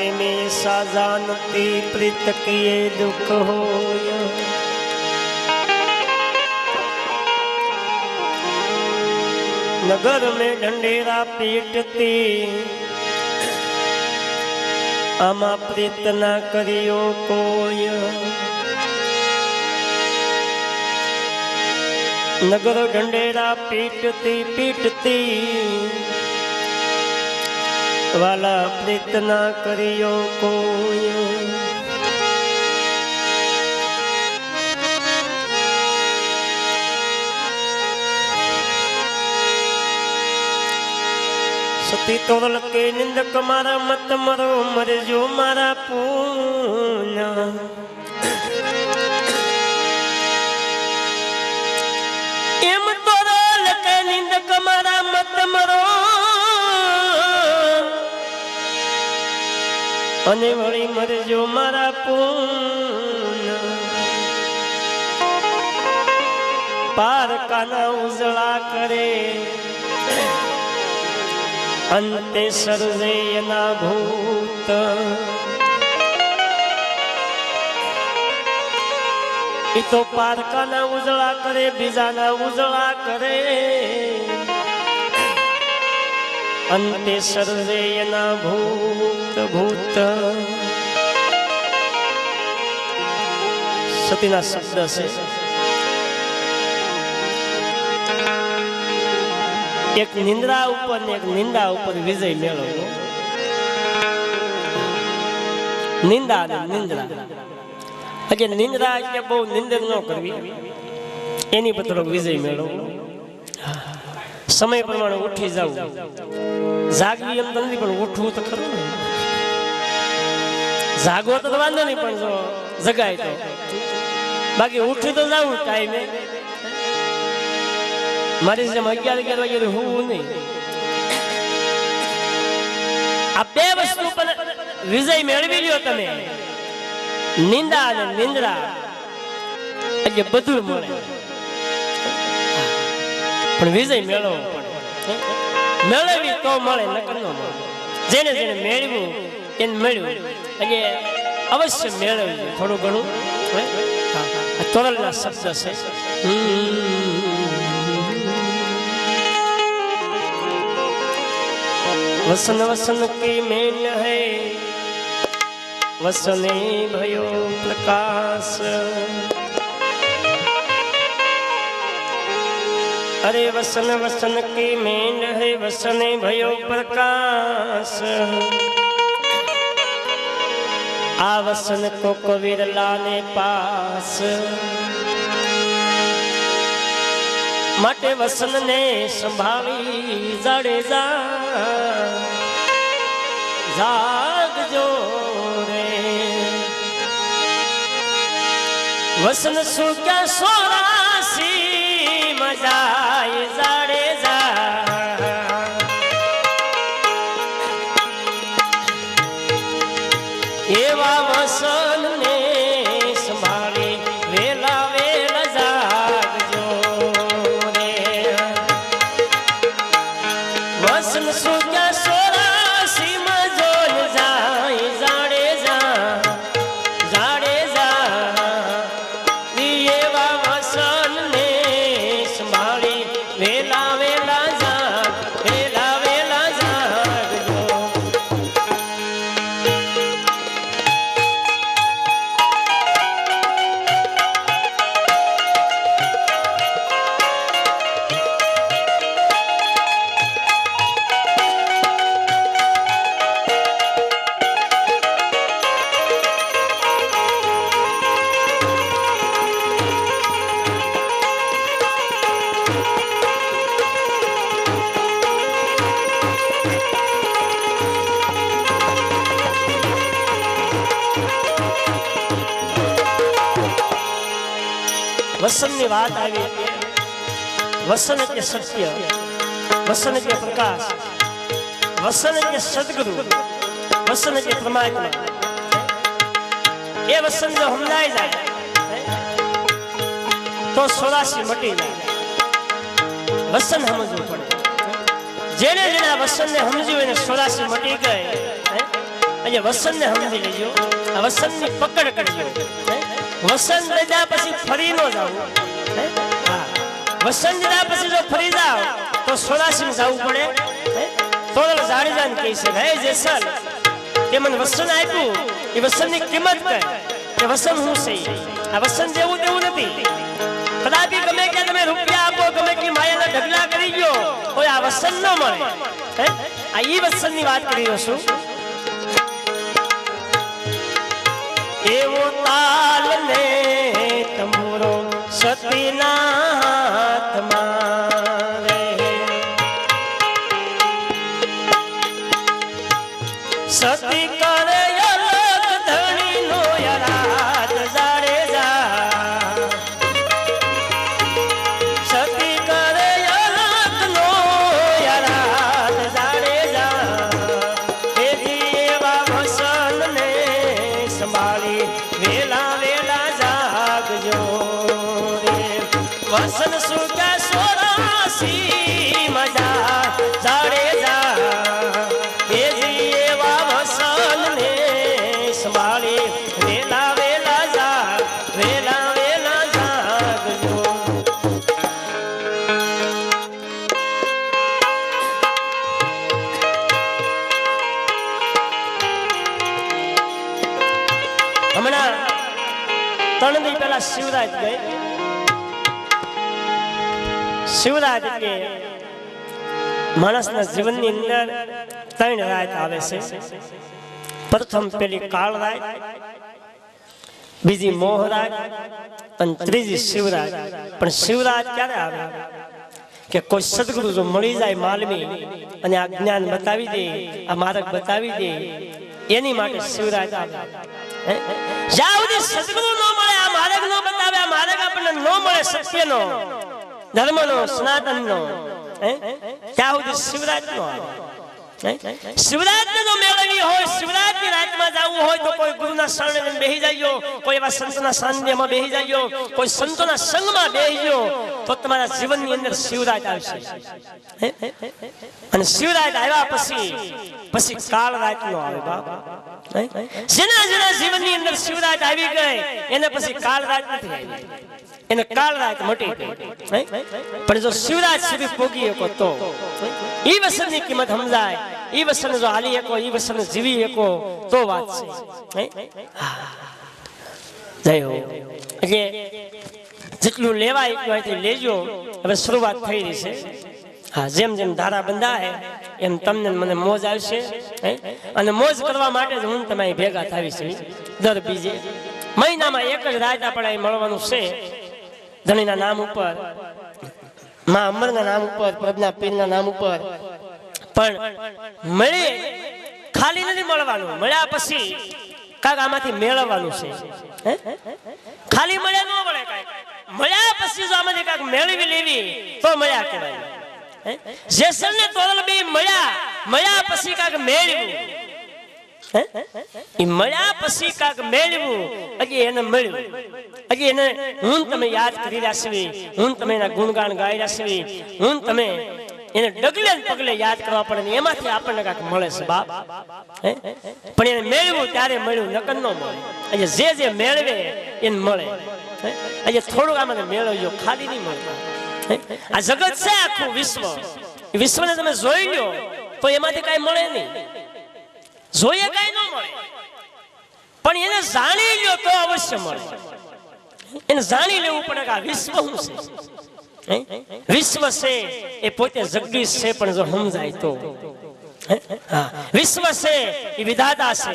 प्रेमी सा जानती प्रीत किए दुख होय। नगर में ढंढेरा पीटती आमा प्रीत ना करियो कोय। नगर ढंढेरा पीटती पीटती वाला प्रीत ना करियो कोय। सती तोरल के निंदक मारा मत मरो मर जो मारा पूना। एम तोरल के निंदक मारा मत मरो अने वળી मर जो मारा पूना। पार काना उजळा करे अंते सर्वे ना भूत। तो पारका ना उजळा करे बीजा ना उजळा करे अंते सर्वे ना भूत भूत। सतीना शब्द से एक निंद्रा ऊपर ने एक निंदा ऊपर विजय मेळवવો। निंदा ने निंद्रा એટલે નિંદ્રા એટલે બહુ નિંદન ન કરવી એની પર થોડો વિજય મેળવવો। સમય પ્રમાણે ઉઠી જવું જાગવી એમ તો નથી પણ ઉઠવું તો ખરું ને। જાગવો તો વાંધો નહીં પણ જો જગાય તો બાકી ઉઠી તો જવું ટાઈમે। મારી જેમ 11 વાગે હોવું નહીં। આ બે વસ્તુ પર વિજય મેળવી લ્યો તમે નિંદા અને નિંદ્રા એટલે બધું મળે પણ વિજય મેળવવો પડે। મેળવી તો મળે નકર ન મળે। જેને જેને મેળવ્યું એને મળ્યું એટલે અવશ્ય મેળવવું થોડું ઘણું। તોરલના શબ્દ છે वसन वसन की मेन है वसने भयो प्रकाश। अरे वसन वसन की मेन है वसने भयो प्रकाश। आ वसन को कबीर लाने पास માટે વસનને સંભાળી જાડેજા જાગજો રે। વસન સુક્યા 84 મજાય જાડેજા। એવા વસનને સંભાળી વેલા વેલા જાગજો। वसन सुक्या 84 मजोल जाय जाडेजा जाडेजा। एवा वसन ने संभाળી वेला वेला जाग वेला वेला जागજો। वसन ની વાત આવી। वसन એટલે સત્ય, वसन એટલે પ્રકાશ, वसन એટલે સદગુરુ, वसन એટલે પરમાત્મા। એ वसन જો સમજાઈ જાય તો 84 મટી જાય। वसन સમજવું પડે। જેને જેને વસન ને સમજ્યું એને 84 મટી ગઈ। એટલે વસનને સમજી લેજો, આ વસનની પકડ કરજો. વસન લીધા પછી ફરી ન જાવ. વસન લીધા પછી જો ફરી જાવ તો 84 જવું પડે. તોરલ જાડેજાને કહે છે, હે જેસલ તે મને વસન આપ્યું, એ વસનની કિંમત કર કે વસન હું છે. આ વસન જેવું તેવું નથી. કદાપી ગમે કે તમે રૂપિયા આપો, ગમે કે માયાના ઢગલા કરી ગયો, કોઈ આ વસન ન મળે. આ ઈ વસનની વાત કરી રહ્યો છું. એવો તાલ ને તમરો સતીના હાથમાં રે, સતી કરે અલગ ધણીનો યરાત જાડેજા, સતી કરે અલગ નો યરાત જાડેજા. એથી એવા વસનને સંભાળી વેલા વેલા જાગજો રે. વસન સુકે 84 મજા જાડેજા. એથી એવા વસનને સંભાળી વેલા વેલા જાગજો. હમણાં 3 દી પહેલા શિવરાત ગઈ. શિવરાત એટલે માણસના જીવનની અંદર 3 રાત આવે છે. પ્રથમ પેલી કાળ રાત, બીજી મોહ રાત અને ત્રીજી શિવરાત. પણ શિવરાત ક્યારે આવે કે કોઈ સદગુરુ જો મળી જાય માલવી અને આ જ્ઞાન બતાવી દે, આ માર્ગ બતાવી દે, એની માટે શિવરાત આવે. જ્યાં સુધી સદગુરુ ન મળે, આ માર્ગ ન બતાવે, આ માર્ગ આપણને ન મળે સત્યનો, ધર્મનો, સનાતનનો, ત્યાં સુધી શિવરાત નો આવે. શિવરાત જો મેળવી હોય, શિવરાતની રાતમાં જવું હોય તો કોઈ ગુરુના શરણે બેહી જાજો, કોઈ એવા સંતના સાનિધ્યમાં બેહી જાજો, કોઈ સંતોના સંગમાં બેહી જાજો, તો તમારા જીવનની અંદર શિવરાત આવશે. અને શિવરાત આવ્યા પછી કાળ રાત નો આવે બાપ. જેના જેના જીવનની અંદર શિવરાત આવી ગઈ એને પછી કાળ રાત નથી આવી, એને કાળ રાત મટી ગઈ. પણ જો શિવરાત સુધી પોગી શકો તો ઈ વસનની કિંમત સમજાય, ઈ વસન જો હાલી શકો, ઈ વસન જીવી શકો તો વાત છે. જય હો. એટલે જેટલું લેવાય એટલું લેજો. હવે શરૂઆત થઈ રહી છે. હા, જેમ જેમ ધારા બંધાય એમ તમને મને મોજ આવશે. અને મોજ કરવા માટે જ હું તમે ભેગા થાવી છે. દર બીજે મહિનામાં 1 જ રાત આપણે મળવાનું છે. ધણીના નામ ઉપર, માં અમરના નામ ઉપર, પ્રભના પીરના નામ ઉપર. પણ મળે ખાલી નથી મળવાનું, મળ્યા પછી કાંક આમાંથી મેળવવાનું છે. ખાલી મળ્યા ન મળે, કાંઈક મળ્યા પછી જો આમાંથી કાંઈક મેળવી લેવી તો મળ્યા કહેવાય. જેસલ ને તોરલ બે મળ્યા પછી કાંઈક મેળવ્યું, મળ્યા પછી કાંઈક મેળવ્યું, હજી એને મળ્યું. હજી એને હું તમે યાદ કરી રહ્યા છીએ, હું તમે એના ગુણગાન ગાઈ રહ્યા છીએ, હું તમે એને ડગલે પગલે યાદ કરવા પડે ને એમાંથી આપણને કાંઈક મળે છે બાપ. પણ એને મેળવ્યું ત્યારે મળ્યું, નકર ન મળે. હજી જે મેળવે એને મળે. હજી થોડુંક આમાં મેળવજો, ખાલી નહીં મળે. આ જગત છે આખું વિશ્વ, વિશ્વને તમે જોઈ લો તો એમાંથી કાંઈ મળે નહીં, જોઈએ કાંઈ ન મળે. પણ એને જાણી લો તો અવશ્ય મળે. એને જાણી લેવું પડે કે આ વિશ્વ શું છે. વિશ્વ છે એ પોતે જગદીશ છે, પણ જો સમજાય તો. વિશ્વ છે એ વિધાતા છે.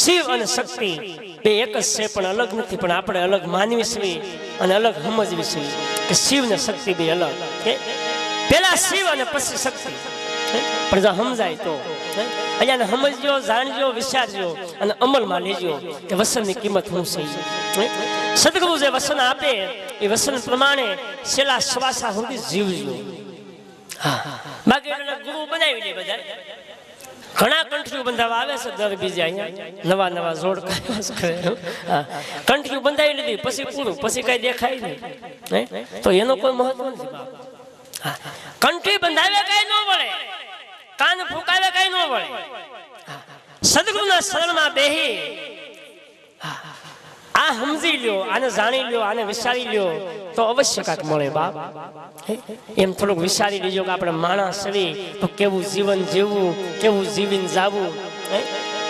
શિવ અને શક્તિ બે એક જ છે, પણ અલગ નથી. પણ આપણે અલગ માનવી છીએ અને અલગ સમજવી છીએ કે શિવ ને શક્તિ બે અલગ. પેલા શિવ અને પછી શક્તિ. પણ જો સમજાય તો અહીંયા સમજજો, જાણજો, વિચારજો અને અમલમાં લેજો કે વસનની કિંમત શું છે. સદગુરુ જે વસન આપે એ વસન પ્રમાણે છેલ્લા શ્વાસા સુધી જીવજો. બાકી ગુરુ બનાવી દે બધા. ઘણા કંઠીઓ બંધાવા આવે છે દર બીજે, અહીંયા નવા જોડ કંઠીઓ બંધાવી લીધી પછી પૂરું, પછી કઈ દેખાય નહીં. તો એનો કોઈ મહત્વ નથી બાપ. કંઠી બંધાવે કઈ ન વળે, કાન ફૂંકાવે કઈ ન વળે. સદગુરુના શરણમાં બેહી આ સમજી લ્યો, આને જાણી લ્યો, આને વિચારી લ્યો તો અવશ્ય કાંઈક મળે બાપ. એમ થોડુંક વિચારી લીજો કે આપણે માણસ છીએ તો કેવું જીવન જીવવું, કેવું જીવીને જાવું,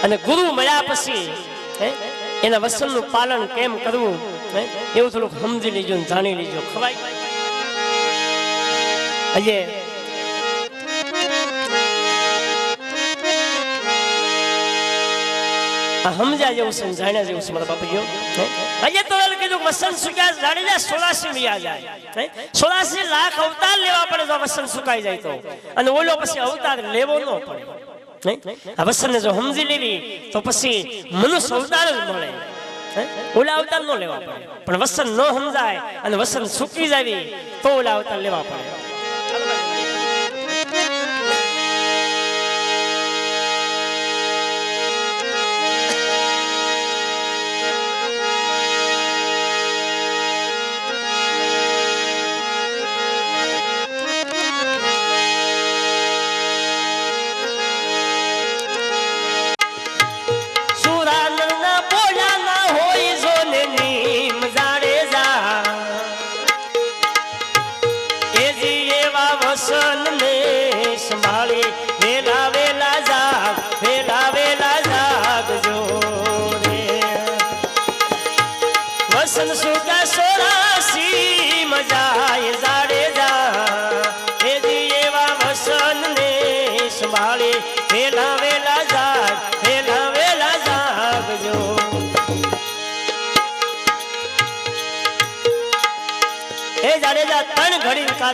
અને ગુરુ મળ્યા પછી એના વચનનું પાલન કેમ કરવું, એવું થોડુંક સમજી લીજો ને જાણી લીજો. ખવાય આજે સમજા જેવું છે, જાણ્યા જેવું છે મારા બાપજીઓ. આજે તો કીધું વસન સુક્યા જાડેજા 86 વ્યા જાય, 86 લાખ અવતાર લેવા પડે તો વસન સુકાઈ જાય તો, અને ઓલો પછી અવતાર લેવો ન પડે. આ વસનને જો સમજી લેવી તો પછી મનુષ્ય અવતાર જ મળે, ઓલા અવતાર ન લેવા પડે. પણ વસન ન સમજાય અને વસન સુકી જાય તો ઓલા અવતાર લેવા પડે.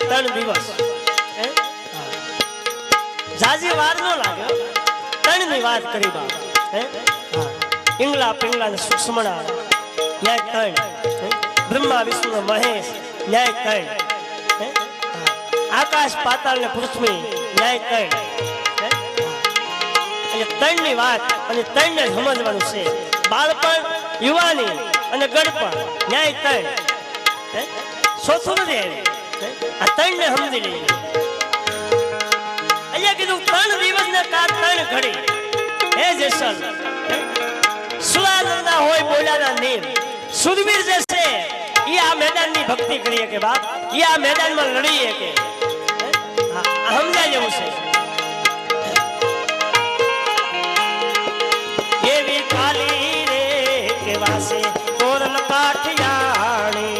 ત્રણ દિવસ જાજી વાર નો લાગે, 3 ની વાત કરી બાપ. પિંગલા પિંગલા ને સુક્ષ્મણા ન્યાય 3, બ્રહ્મા વિષ્ણુ મહેશ ન્યાય 3, આકાશ પાતાળ ને પૃથ્વી ન્યાય 3. 3 ની વાત અને 3 ને સમજવાનું છે. બાળપણ, યુવાની અને ગડપણ ન્યાય 3. ચોથું નથી આવી. આ 3 ને સમજી લઈએ. અહીંયા કીધું 3 દિવસ ને કા 3 ઘડી. હે જેસલ સુરાનંદા હોય બોલાના નીર, સુરવીર જે છે એ આ મેદાનની ભક્તિ કરીએ કે બાપ, એ આ મેદાનમાં લડીએ કે સમજાય જેવું છે. એવી કાલી રે કેવા છે તોરલ કાઠિયાણી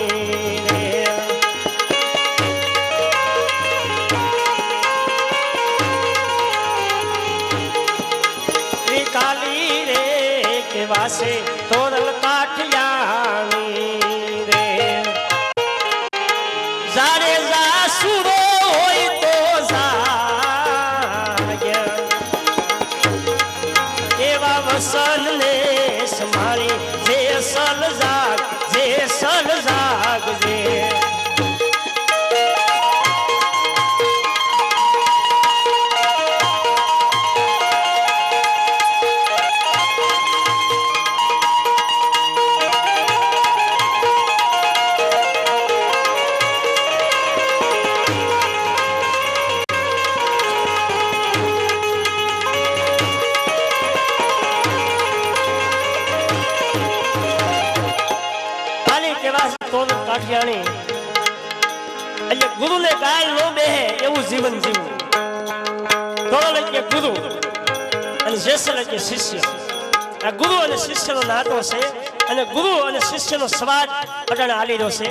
વાસે તોરલ કાઠિયાણી રે. જારે જાસુરો હોય તો જાગ્ય, એવા વસન ને સમારી જે સલ જાગ, જે સલ જાગજે. કાઠિયાણી એટલે ગુરુને ગાય નો બેહે એવું જીવન જીવવું. તોરણ એટલે ગુરુ અને જેસલ એટલે શિષ્ય. આ ગુરુ અને શિષ્યનો નાતો છે, અને ગુરુ અને શિષ્યનો સ્વાદ અટાણે આલી રહ્યો છે.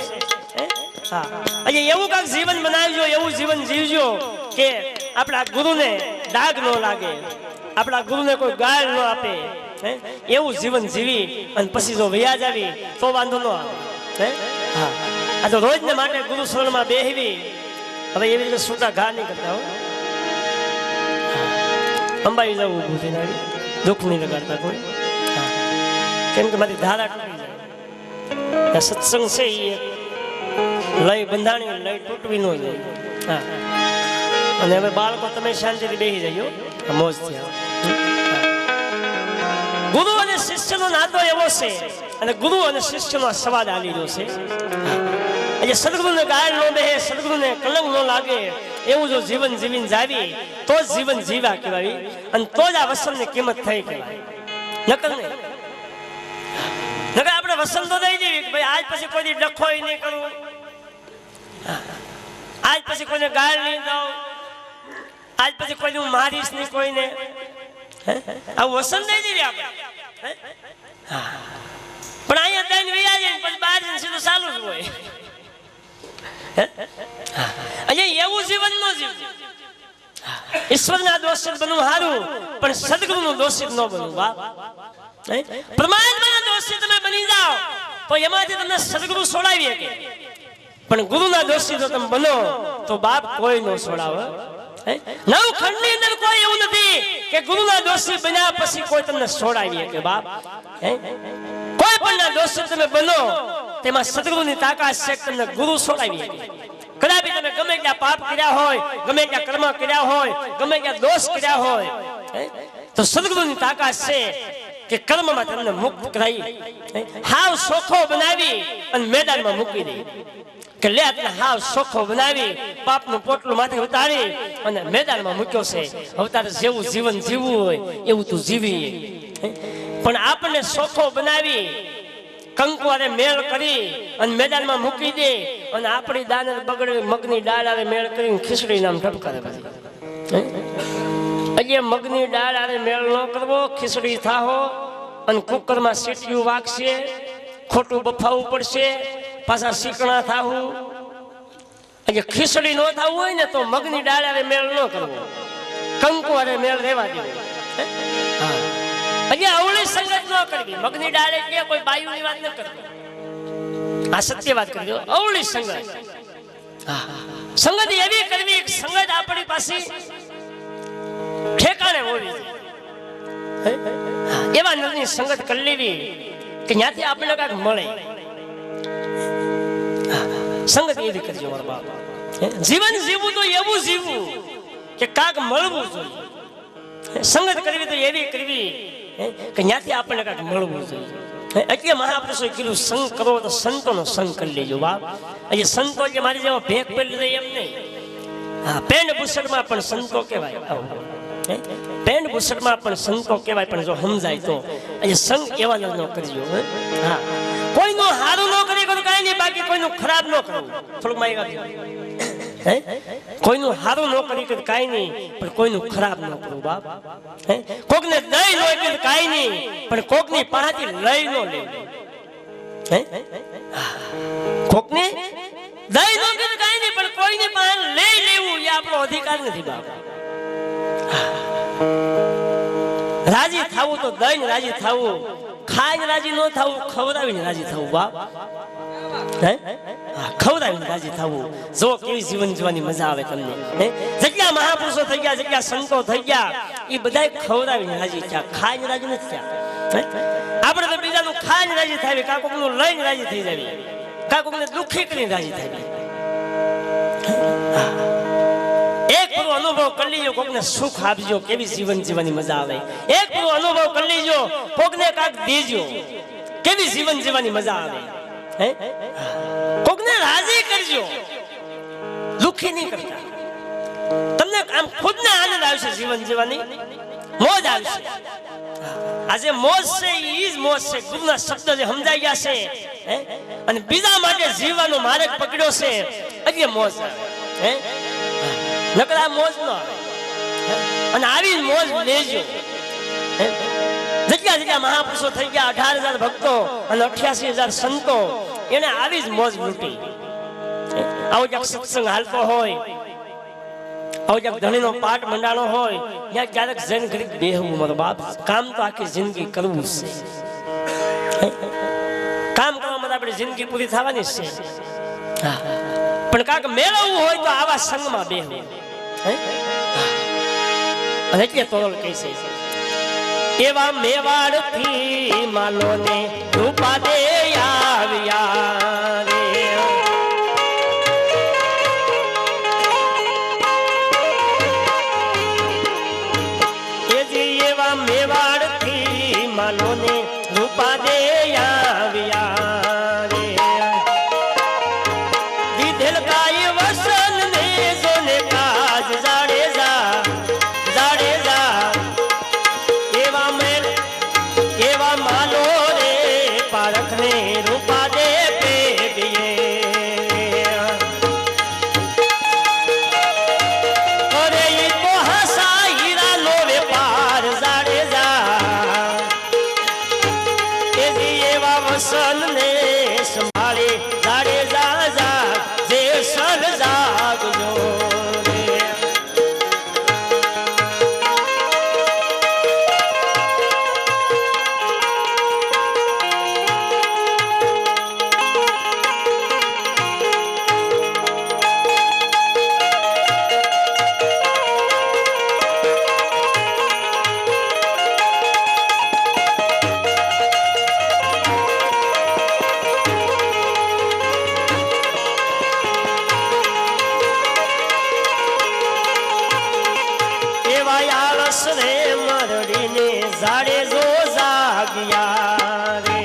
હા, એટલે એવું કાંઈક જીવન બનાવજો, એવું જીવન જીવજો કે આપણા ગુરુને ડાઘ ન લાગે, આપણા ગુરુને કોઈ ગાળ ન આપે, એવું જીવન જીવી અને પછી જો વ્યાજ આવી તો વાંધો ન આવે. આ તો રોજ ને માટે ગુરુ શરણમાં બેહવી. હવે એવી રીતે છૂટા ઘા નહીં કરતા હો. અંબાઈ જવું ઊભું થઈને આવી, દુઃખ નહીં લગાડતા કોઈ, કેમ કે મારી ધારા તૂટી જાય. સત્સંગ છે એ લય બંધાણી, લય તૂટવી ન જાય. હા, અને હવે બાળકો તમે શાંતિથી બેસી જજો, મોજ થી. ગુરુ અને શિષ્યનો નાતો એવો છે, અને ગુરુ અને શિષ્યનો સ્વાદ આલી રહ્યો છે. એટલે સદગુરુને ગાય નો બેહે, સદગુરુને કલંક ન લાગે એવું જો જીવન જીવીને જાવી તો જ જીવન જીવા કહેવાય અને તો જ આ વસનની કિંમત થઈ કહેવાય. નકર નહીં. નકર આપણે વસન તો દઈ દેવી કે ભાઈ આજ પછી કોઈ ડખોય નહીં કરવું, આજ પછી કોઈને ગાળ નહીં દઉં, આજ પછી કોઈને હું મારીશ નહીં કોઈને. આવું વસન દઈ દેવી આપણે. પણ અહીંયા દઈને વૈયા જાય પછી બહાર જઈને સીધું ચાલુ જ હોય. અહીંયા એવું જીવન ન જીવવું. ઈશ્વરના દોષિત બનવું સારું પણ સદગુરુનું દોષિત ન બનવું. બાપ પરમાત્માના દોષિત તમે બની જાઓ તો એમાંથી તમને સદગુરુ છોડાવી શકે, પણ ગુરુના દોષિત જો તમે બનો તો બાપ કોઈ ન છોડાવે. નવખંડની અંદર કોઈ એવું નથી કે ગુરુના દોષિત બન્યા પછી કોઈ તમને છોડાવી શકે. બાપ કોઈ પણ દોષિત તમે બનો તેમાં સદગુરુની તાકાત છે કે તમને ગુરુ છોડાવી શકે. કદાપી તમે ગમે ત્યાં પાપ કર્યા હોય, ગમે ત્યાં કર્મ કર્યા હોય, ગમે ત્યાં દોષ કર્યા હોય તો સદગુરુની તાકાત છે કે કર્મમાં તમને મુક્ત કરાવી હાવ સોખો બનાવી અને મેદાનમાં મૂકી દે. કે લે એટલે હાવ સોખો બનાવી પાપનું પોટલું માથે ઉતારી અને મેદાનમાં મૂક્યો છે. હવે તારે જેવું જીવન જીવવું હોય એવું તું જીવી. પણ આપણને સોખો બનાવી કંકુવારે મેળ કરી અને મેદાનમાં મૂકી દે અને આપણી દાનર બગડે મગની ડાળ આરે મેળ કરીને ખીચડી નામ ઠપકારે. એટલે મગની ડાળ આરે મેળ ન કરવો, ખીચડી થાહો અને કુકરમાં સીટીયું વાગશે, ખોટું બફાવવું પડશે, પાછા શીકણા થાવું. એટલે ખીચડી ન થવું હોય ને તો મગની ડાળ આરે મેળ ન કરવો, કંકુવારે મેળ રહેવા દેવો. એટલે અવળી સંગત ન કરવી. મગની ડાળ એટલે કોઈ બાયુની વાત ન કરવી, આ સત્ય વાત કરજો. અવળી સંગત, સંગત એવી કરવી સંગત આપણી પાસે ઠેકાણે હોવી. એવા નરની સંગત કરી લેવી કે ત્યાંથી આપણને કાંઈક મળે. સંગત એવી કરજો મારા બાપ. જીવન જીવવું તો એવું જીવવું કે કાંઈક મળવું જોઈએ. સંગત કરવી તો એવી કરવી કે ત્યાંથી આપણને કાંઈક મળવું જોઈએ. એટલે મહાપુરુષોએ કીધું સંગ કરો તો સંતોનો સંગ કરી લેજો. બાપ એટલે સંતો એટલે મારી જેવા ભેગ પેલી રહી એમ નહીં. હા, પેન્ટ બુસટમાં પણ સંતો કહેવાય. પેન્ટ બુસટમાં પણ સંતો કહેવાય, પણ જો સમજાય તો એટલે સંગ એવા ન કરજો. હા, કોઈનું સારું ન કરી કરું કાંઈ નહીં, બાકી કોઈનું ખરાબ ન કરવું. થોડુંક માહિતી કોઈનું સારું ન કરી કરું કાંઈ નહીં, પણ કોઈનું ખરાબ ન કરવું. બાપ કોકને દઈ ન કરું કાંઈ નહીં, પણ કોકની પાસેથી લઈ ન લેવું. કોકને દઈ ન કરું કાંઈ નહીં, પણ કોઈની પાસે લઈ લેવું એ આપણો અધિકાર નથી. બાપ રાજી થવું તો દઈને રાજી થવું, ખાઈને રાજી ન થવું, ખવડાવીને રાજી થવું. બાપ ખવડાવીને રાજી થવું. જો કેવી જીવન જીવવાની મજા આવે તમને. જેટલા મહાપુરુષો થઈ ગયા, જેટલા સંતો થઈ ગયા, એ બધા ખવડાવીને રાજી થયા, ખાઈને રાજી નથી થયા. આપણે તો બીજાનું ખાઈને રાજી થાય, કાકોકનું લઈને રાજી થઈ જાય, કાકોકને દુઃખી કરીને રાજી થાય. એક પૂરો અનુભવ કરી લેજો, કોકને સુખ આપજો, કેવી જીવન જીવવાની મજા આવે. એક પૂરો અનુભવ કરી લેજો, કોકને કાંક દેજો, કેવી જીવન જીવવાની મજા આવે. કોકને રાજી કરજો, દુઃખી નહીં કરતા. તમને આમ ખુદને આનંદ આવશે, જીવન જીવવાની મોજ આવશે. આજે મોજ છે એ જ મોજ છે. ગુરુના શબ્દ જે સમજાઈ ગયા છે અને બીજા માટે જીવવાનો માર્ગ પકડ્યો છે એટલે મોજ આવે. નકરા મોજ ન આવે. અને આવી મોજ લેજો. જેટલા જેટલા મહાપુરુષો થઈ ગયા, 18,000 ભક્તો અને 88,000 સંતો, એને આવી જ મોજ લૂટી. આવો જ્યાં સત્સંગ હાલતો હોય, આવો જ્યાં ધણીનો પાઠ મંડાણો હોય, ત્યાં ક્યારેક જૈન ઘડીક બેહવું. મારો બાપ કામ તો આખી જિંદગી કરવું છે. કામ કરવા માટે આપણી જિંદગી પૂરી થવાની છે, પણ કાંક મેળવવું હોય તો આવા સંગમાં બેહવું. અને એટલે તોરલ કહે છે, એવા મેવાડથી માલોને રૂપા દે આવ્યા રે. એજી એવા મેવાડથી માલોને રૂપા દે આવ્યા રે. દીધેલ કાય વસન અમર જાગજો રે મરડીને ઝાડે જો જાગ્યા રે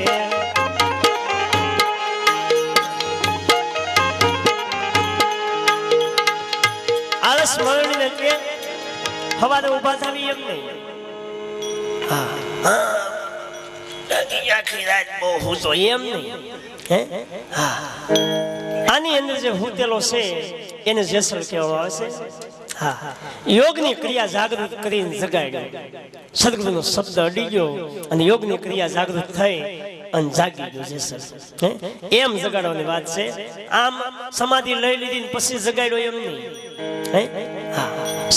આળસ મરડીને કે હવારે ઊભા થાવી એમ નહીં આખી રાત બહુ હું તો એમ નહીં આની અંદર જે હુંતેલો છે એને જેસલ કહેવામાં આવે છે યોગની ક્રિયા જાગૃત કરીને જગાડ્યો સદગુરુનો શબ્દ અડી ગયો અને યોગની ક્રિયા જાગૃત થઈ અને જાગી ગયો જેસલ એમ જગાડવાની વાત છે આમ સમાધિ લઈ લીધી પછી જગાડ્યો એમ નહીં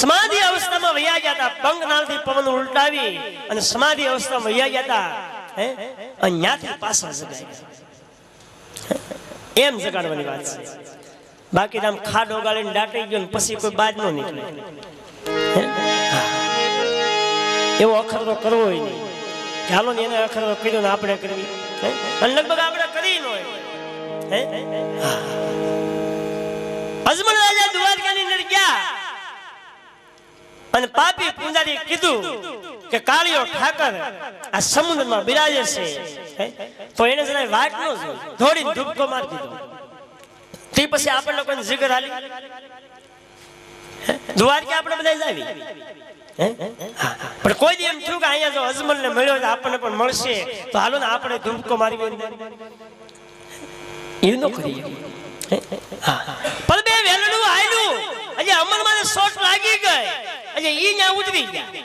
સમાધિ અવસ્થામાં વયા ગયા હતા પંખનાળથી પવન ઉલટાવી અને સમાધિ અવસ્થામાં વયા ગયા હતા અહીંયાથી પાછા જગાડ્યા એમ જગાડવાની વાત છે બાકી આમ ખાડો ગાળીને દાટી ગયો ને પછી કોઈ બાદ ન નીકળે એવો અખરતો કરવો હોય નહીં ચાલો ને એને અખરતો કર્યો ને આપણે કરવી અને લગભગ આપણે કરી ન હોય અજમલ રાજા દ્વારકાની અંદર ગયા અને પાપી પૂંજારી કીધું કે કાળિયો ઠાકર આ સમુદ્રમાં બિરાજે છે તો એને જરા વાત ન જોઈ થોડી ધૂપકો મારી દીધો તે પછી આપણે લોકોને જીગર હાલી દ્વારકા આપણે બધા જાવી પણ કોઈ દી એમ થયું કે અહીંયા જો અજમલ ને મળ્યો તો આપણને પણ મળશે તો હાલો ને આપણે ધૂપકો મારી એ ન કરીએ પણ બે વેલડું હાલ્યું હજી અમરમાં શોટ લાગી ગઈ હજી ઈ ન્યા ઉતરી ગયા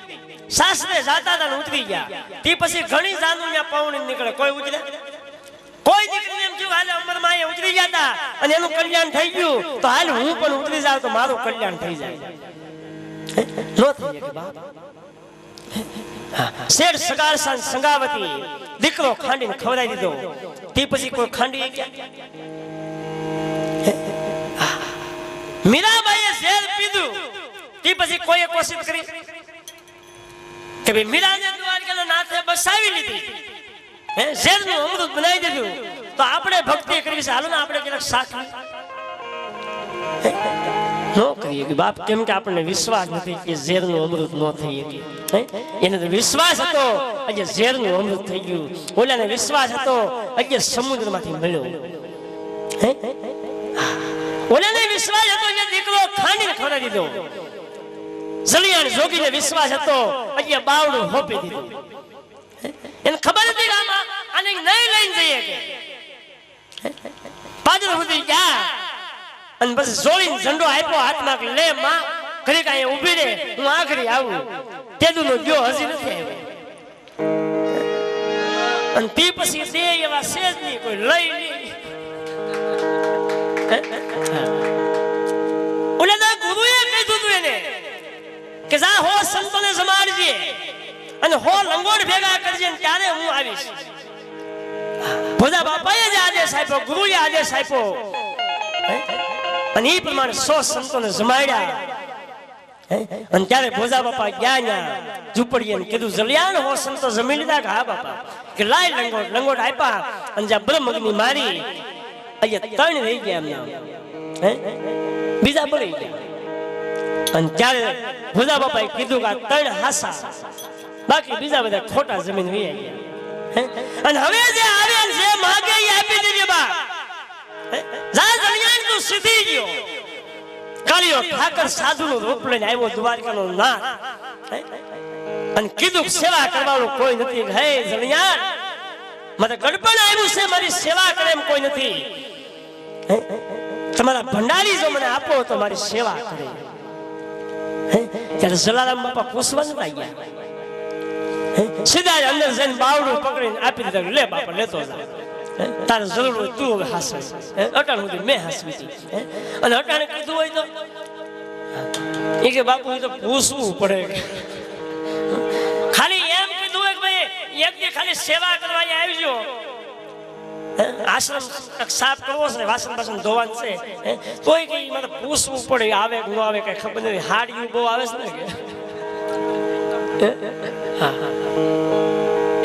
સાસરે જાતા હતા ઉતરી ગયા તે પછી ઘણી જાનું ન્યા પવન નીકળે કોઈ ઉતરે કોઈ દીકરીને એમ થયું હાલે અમરમાં અહીંયા ઉતરી ગયા હતા અને એનું કલ્યાણ થઈ ગયું તો હાલ હું પણ ઉતરી જાઉં તો મારું કલ્યાણ થઈ જાય નો થઈ કે બાપ શેર સગાર સંગાવતી દીકરો ખાંડીને ખવડાવી દીધો તે પછી કોઈ ખાંડી ગયા મીરાબાઈએ શેર પીધું તે પછી કોઈએ કોશિશ કરી કે ભાઈ મીરાને દ્વારકાના નાથે બસાવી લીધી શેરનું અમૃત બનાવી દીધું તો આપણે ભક્તિ કરવી છે હાલો ને આપણે જરાક સાખી નો કરીએ કે બાપ કેમ કે આપણને વિશ્વાસ નથી કે ઝેરનું અમૃત ન થઈ શકે એને તો વિશ્વાસ હતો આજે ઝેરનું અમૃત થઈ ગયું ઓલાને વિશ્વાસ હતો આજે સમુદ્રમાંથી મળ્યો ઓલાને વિશ્વાસ હતો કે દીકરો ખાંડીને ખવડાવી દીધો જલિયાણ જોગીને વિશ્વાસ હતો આજે બાવડું હોપી દીધું એને ખબર હતી કે આને નહીં લઈને જઈએ કે પાદર સુધી ગયા અને બસ જોડીને ઝંડો આપ્યો હાથમાં કે લે માં ઘડીક અહીંયા ઊભી રહે હું આખરી આવું તેદુનો ગયો હજી નથી આવ્યો અને તે પછી દે એવા સેજ નહીં કોઈ લઈ નહીં ઓલા ગુરુએ કીધું તું એને કે જા હો સંતોને સમાડજે અને હો લંગોડ ભેગા કરજે ત્યારે હું આવીશ ભોજા બાપાએ જ આદેશ આપ્યો ગુરુએ આદેશ આપ્યો અને એ પ્રમાણે 100 સંતોને જમાડ્યા અને ત્યારે ભોજા બાપા ગયા ઝૂંપડીએ કીધું જલિયાણ હો સંતો જમી લીધા કે હા બાપા કે લાય લંગોટ આપ્યા અને જ્યાં બ્રહ્મગ્નિ મારી અહીંયા 3 રહી ગયા એમના બીજા બળી ગયા અને ત્યારે ભોજા બાપાએ કીધું કે આ 3 હાસા બાકી બીજા બધા ખોટા જમીન વહી ગયા અને હવે જે આવે જે માંગે એ આપી દેજે બા જા જલિયાણ તું સીધી ગયો કાળિયો ઠાકર સાધુનો રૂપ લઈને આવ્યો દ્વારકાનો નાથ અને કીધું સેવા કરવાનું કોઈ નથી હે જલિયાણ મને ગડપણ આવ્યું છે મારી સેવા કરે એમ કોઈ નથી તમારા ભંડારી જો મને આપો તો મારી સેવા કરે ત્યારે જલારામ બાપા પૂછવા નતા ગયા સીધા અંદર જઈને બાવડું પકડીને આપી દીધું લે બાપા લેતો જા તારે જરૂર હોય તું હવે હાસવી, અટાણ સુધી મેં હાસવી હતી, અને અટાણે કીધું હોય તો એ કે બાપુ એ તો પૂછવું પડે, ખાલી એમ કીધું હોય કે ભાઈ એક દી ખાલી સેવા કરવા આવજો, આશ્રમ સાફ કરવો છે, વાસણ બાસણ ધોવાનું છે, તોય કઈ મારે પૂછવું પડે આવે કે ન આવે કઈ ખબર નથી, હાડિયું બહુ આવે છે ને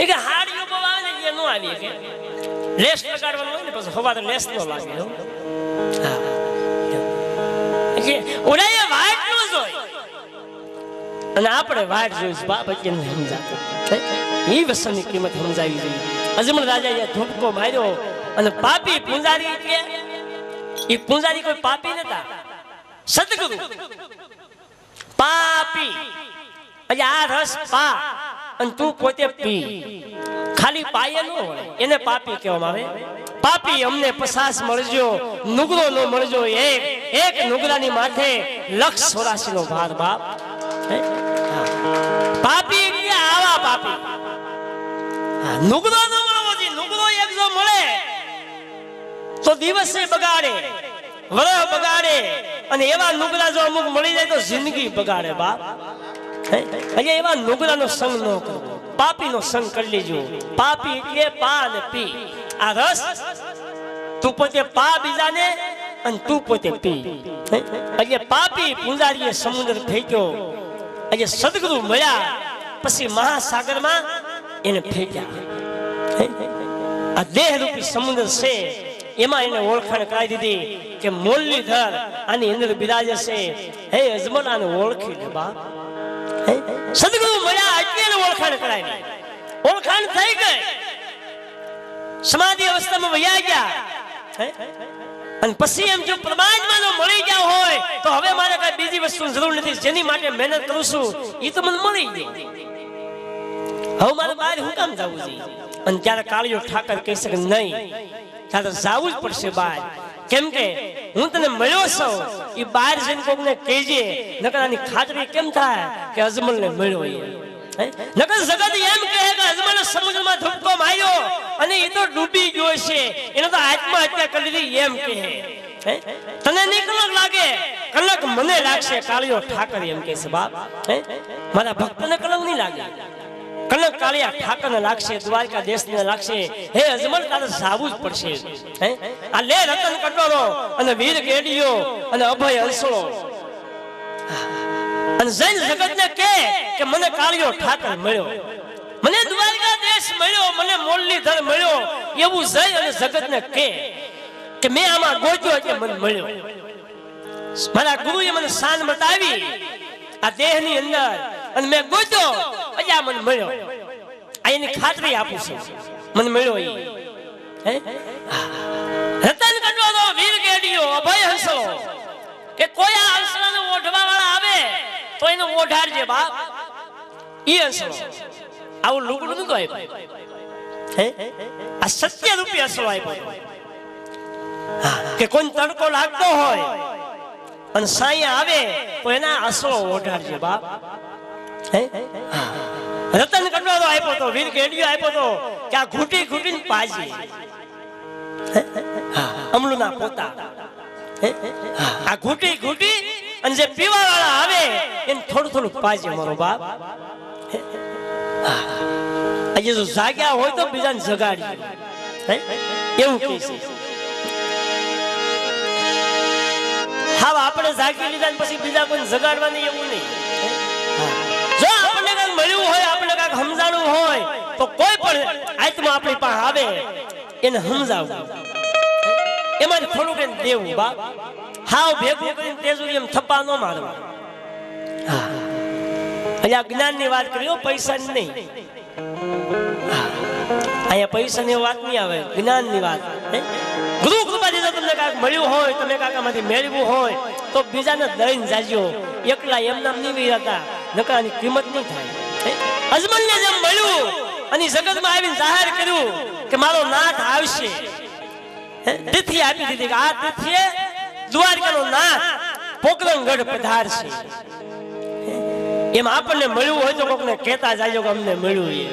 કે હાડિયું બહુ આવે ને એ ન આવી કે લેસ લગાડવાનું હોય ને પછી સવારે લેસ ન લાગે, ઓલા વાટ નો જોઈ અને આપણે વાટ જોઈશ બાપ સમજાતું એ વસ્તુની કિંમત સમજાવી જોઈએ. અજમલ રાજાએ ધૂપકો માર્યો અને પાપી પૂંજારી એટલે એ પૂંજારી કોઈ પાપી નતા, સદગુરુ પાપી, એટલે આ રસ પા અને તું પોતે પી, ખાલી પાયે ન હોય એને પાપી કહેવામાં આવે. પાપી અમને પસાસ મળજો, નુગરો નો મળજો, એક નુગરાની માથે 184 નો ભાર બાપ. પાપી એટલે આવા પાપી, નુગરો ન મળવો જોઈએ, નુગરો એક જો મળે તો દિવસે બગાડે, વરહ બગાડે, અને એવા નુગરા જો અમુક મળી જાય તો જિંદગી બગાડે બાપ. એટલે એવા નુગરાનો સંગ ન કરવો, પાપીનો સંગ કરી લેજો. પાપી એટલે પા અને પી, આ રસ તું પોતે પા બીજાને અને તું પોતે પી. એટલે પાપી પૂંજારીએ સમુદ્ર ફેંક્યો, એટલે સદગુરુ મળ્યા પછી મહાસાગરમાં એને ફેંક્યા. આ દેહ રૂપી સમુદ્ર છે એમાં એને ઓળખાણ કરાવી દીધી કે મુરલીધર આની અંદર બિરાજે છે, હે અજમલ આને ઓળખી લે બાપ. સદગુરુ મળ્યા એટલે એને ઓળખાણ કરાવી, ઓળખાણ થઈ ગઈ, સમાધિ અવસ્થામાં વયા ગયા. અને પછી એમ જો પ્રમાણમાં મળી ગયા હોય તો હવે મારે કઈ બીજી વસ્તુની જરૂર નથી, જેની માટે મહેનત કરું છું એ તો મને મળી ગઈ, હવે મારે બહાર હું કામ જવું છે. અને ત્યારે કાળિયો ઠાકર કહી શકે નહીં, ત્યારે જવું જ પડશે બહાર, કેમ કે હું તને મળ્યો છું, એ બહાર જઈને કોઈને કહેજે, નકર આની ખાતરી કેમ થાય કે અજમલને મળ્યો. નકર જગત એમ કહે કે અજમલ સમુદ્રમાં ધબકો માર્યો અને એ તો ડૂબી ગયો છે, એને તો આત્મહત્યા કરી લીધી એમ કહે. તને નહીં કલક લાગે, કલક મને લાગશે. કાળિયો ઠાકર એમ કહે છે બાપ, મારા ભક્તને કલક નહીં લાગે, કલક કાળિયા ઠાકરને લાગશે, દ્વારકા દેશને લાગશે. હે અજમલ તારે જાવું જ પડશે. આ લે રતન કટોરો અને વીર ગેડીઓ અને અભય હંસળો અને જૈન જગતને કે મને કાળિયો ઠાકર મળ્યો, મને દ્વારકા દેશ મળ્યો, મને મુરલીધર મળ્યો, એવું જઈ અને જગતને કે મેં આમાં ગોત્યો એટલે મને મળ્યો. મારા ગુરુએ મને શાન બતાવી આ દેહની અંદર અને મેં ગોત્યો એટલે આ મને મળ્યો. આ એની ખાતરી આપું છું, મને મળ્યો. રતન કટોરો વીર ગેડીઓ અભય હંસળો, કે કોઈ આ હંસળાને ઓઢવા વાળા આવે તો એને ઓઢાડજે બાપ. ઈ હંસળો આવું લુગડું નતું આપ્યું, આ સત્ય રૂપી હંસળો આપ્યો. કે કોઈ તડકો લાગતો હોય અને સાયા આવે તો એના હંસળો ઓઢાડજે બાપ. રતન કટોરો આપ્યો તો, વીર ગેડીઓ આપ્યો તો, કે આ ઘૂંટી ઘૂંટીને પાજી અમલુના પોતા, આ ઘૂંટી ઘૂંટી અને જે પીવા વાળા આવે એને થોડું થોડું પાજે મારો બાપ. આજે જો જાગ્યા હોય તો બીજાને જગાડી એવું કહે છે. હા આપણે જાગી લીધા પછી બીજા કોઈ જગાડવાની એવું નહીં. જો આપણને કઈક મળ્યું હોય, આપણને કઈક સમજાણું હોય તો કોઈ પણ આત્મા આપણી પાસે આવે એને સમજાવવું, એમાં થોડુંક એને દેવું બાપ. હાવ ભેગું કરીને તેજુરી એમ થપ્પા ન મારવા. અહીંયા જ્ઞાનની વાત કરી, પૈસાની નહીં. અહીંયા પૈસાની વાત નહીં આવે, જ્ઞાનની વાત. ગુરુ કૃપાથી જો તમને કાંઈક મળ્યું હોય, તમે કાકામાંથી મેળવ્યું હોય તો બીજાને દઈને જાજો, એકલા એમનામ નહીં વિરાતા, નકર આની કિંમત નહીં થાય. અજમલને જેમ મળ્યું અને જગતમાં આવીને જાહેર કર્યું કે મારો નાથ આવશે, તિથિ આપી દીધી કે આ તિથિએ દ્વારકાનો નાથ પોકરણગઢ પધારશે. એમ આપણને મળ્યું હોય તો કોકને કહેતા જાજો કે અમને મળ્યું.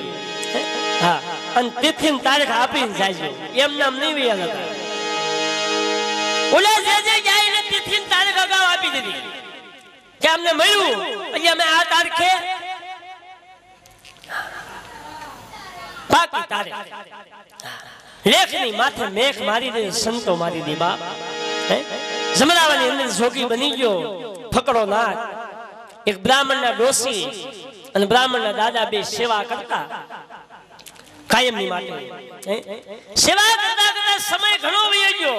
હા, અને તિથિની તારીખ આપીને જાજો, એમ નામ નહીં વયા જતા. ઓલા જે જાય ને તિથિની તારીખ અગાઉ આપી દીધી કે અમને મળ્યું એટલે અમે આ તારીખે બાકી તારીખ લેખની માથે મેઘ મારી દે, સંતો મારી દે. બાપ જમરાવાની અંદર જોગી બની ગયો ફકડો નાથ. એક બ્રાહ્મણના ડોસી અને બ્રાહ્મણના દાદા બે સેવા કરતા કાયમની માટે. સેવા કરતા કરતા સમય ઘણો વયો ગયો.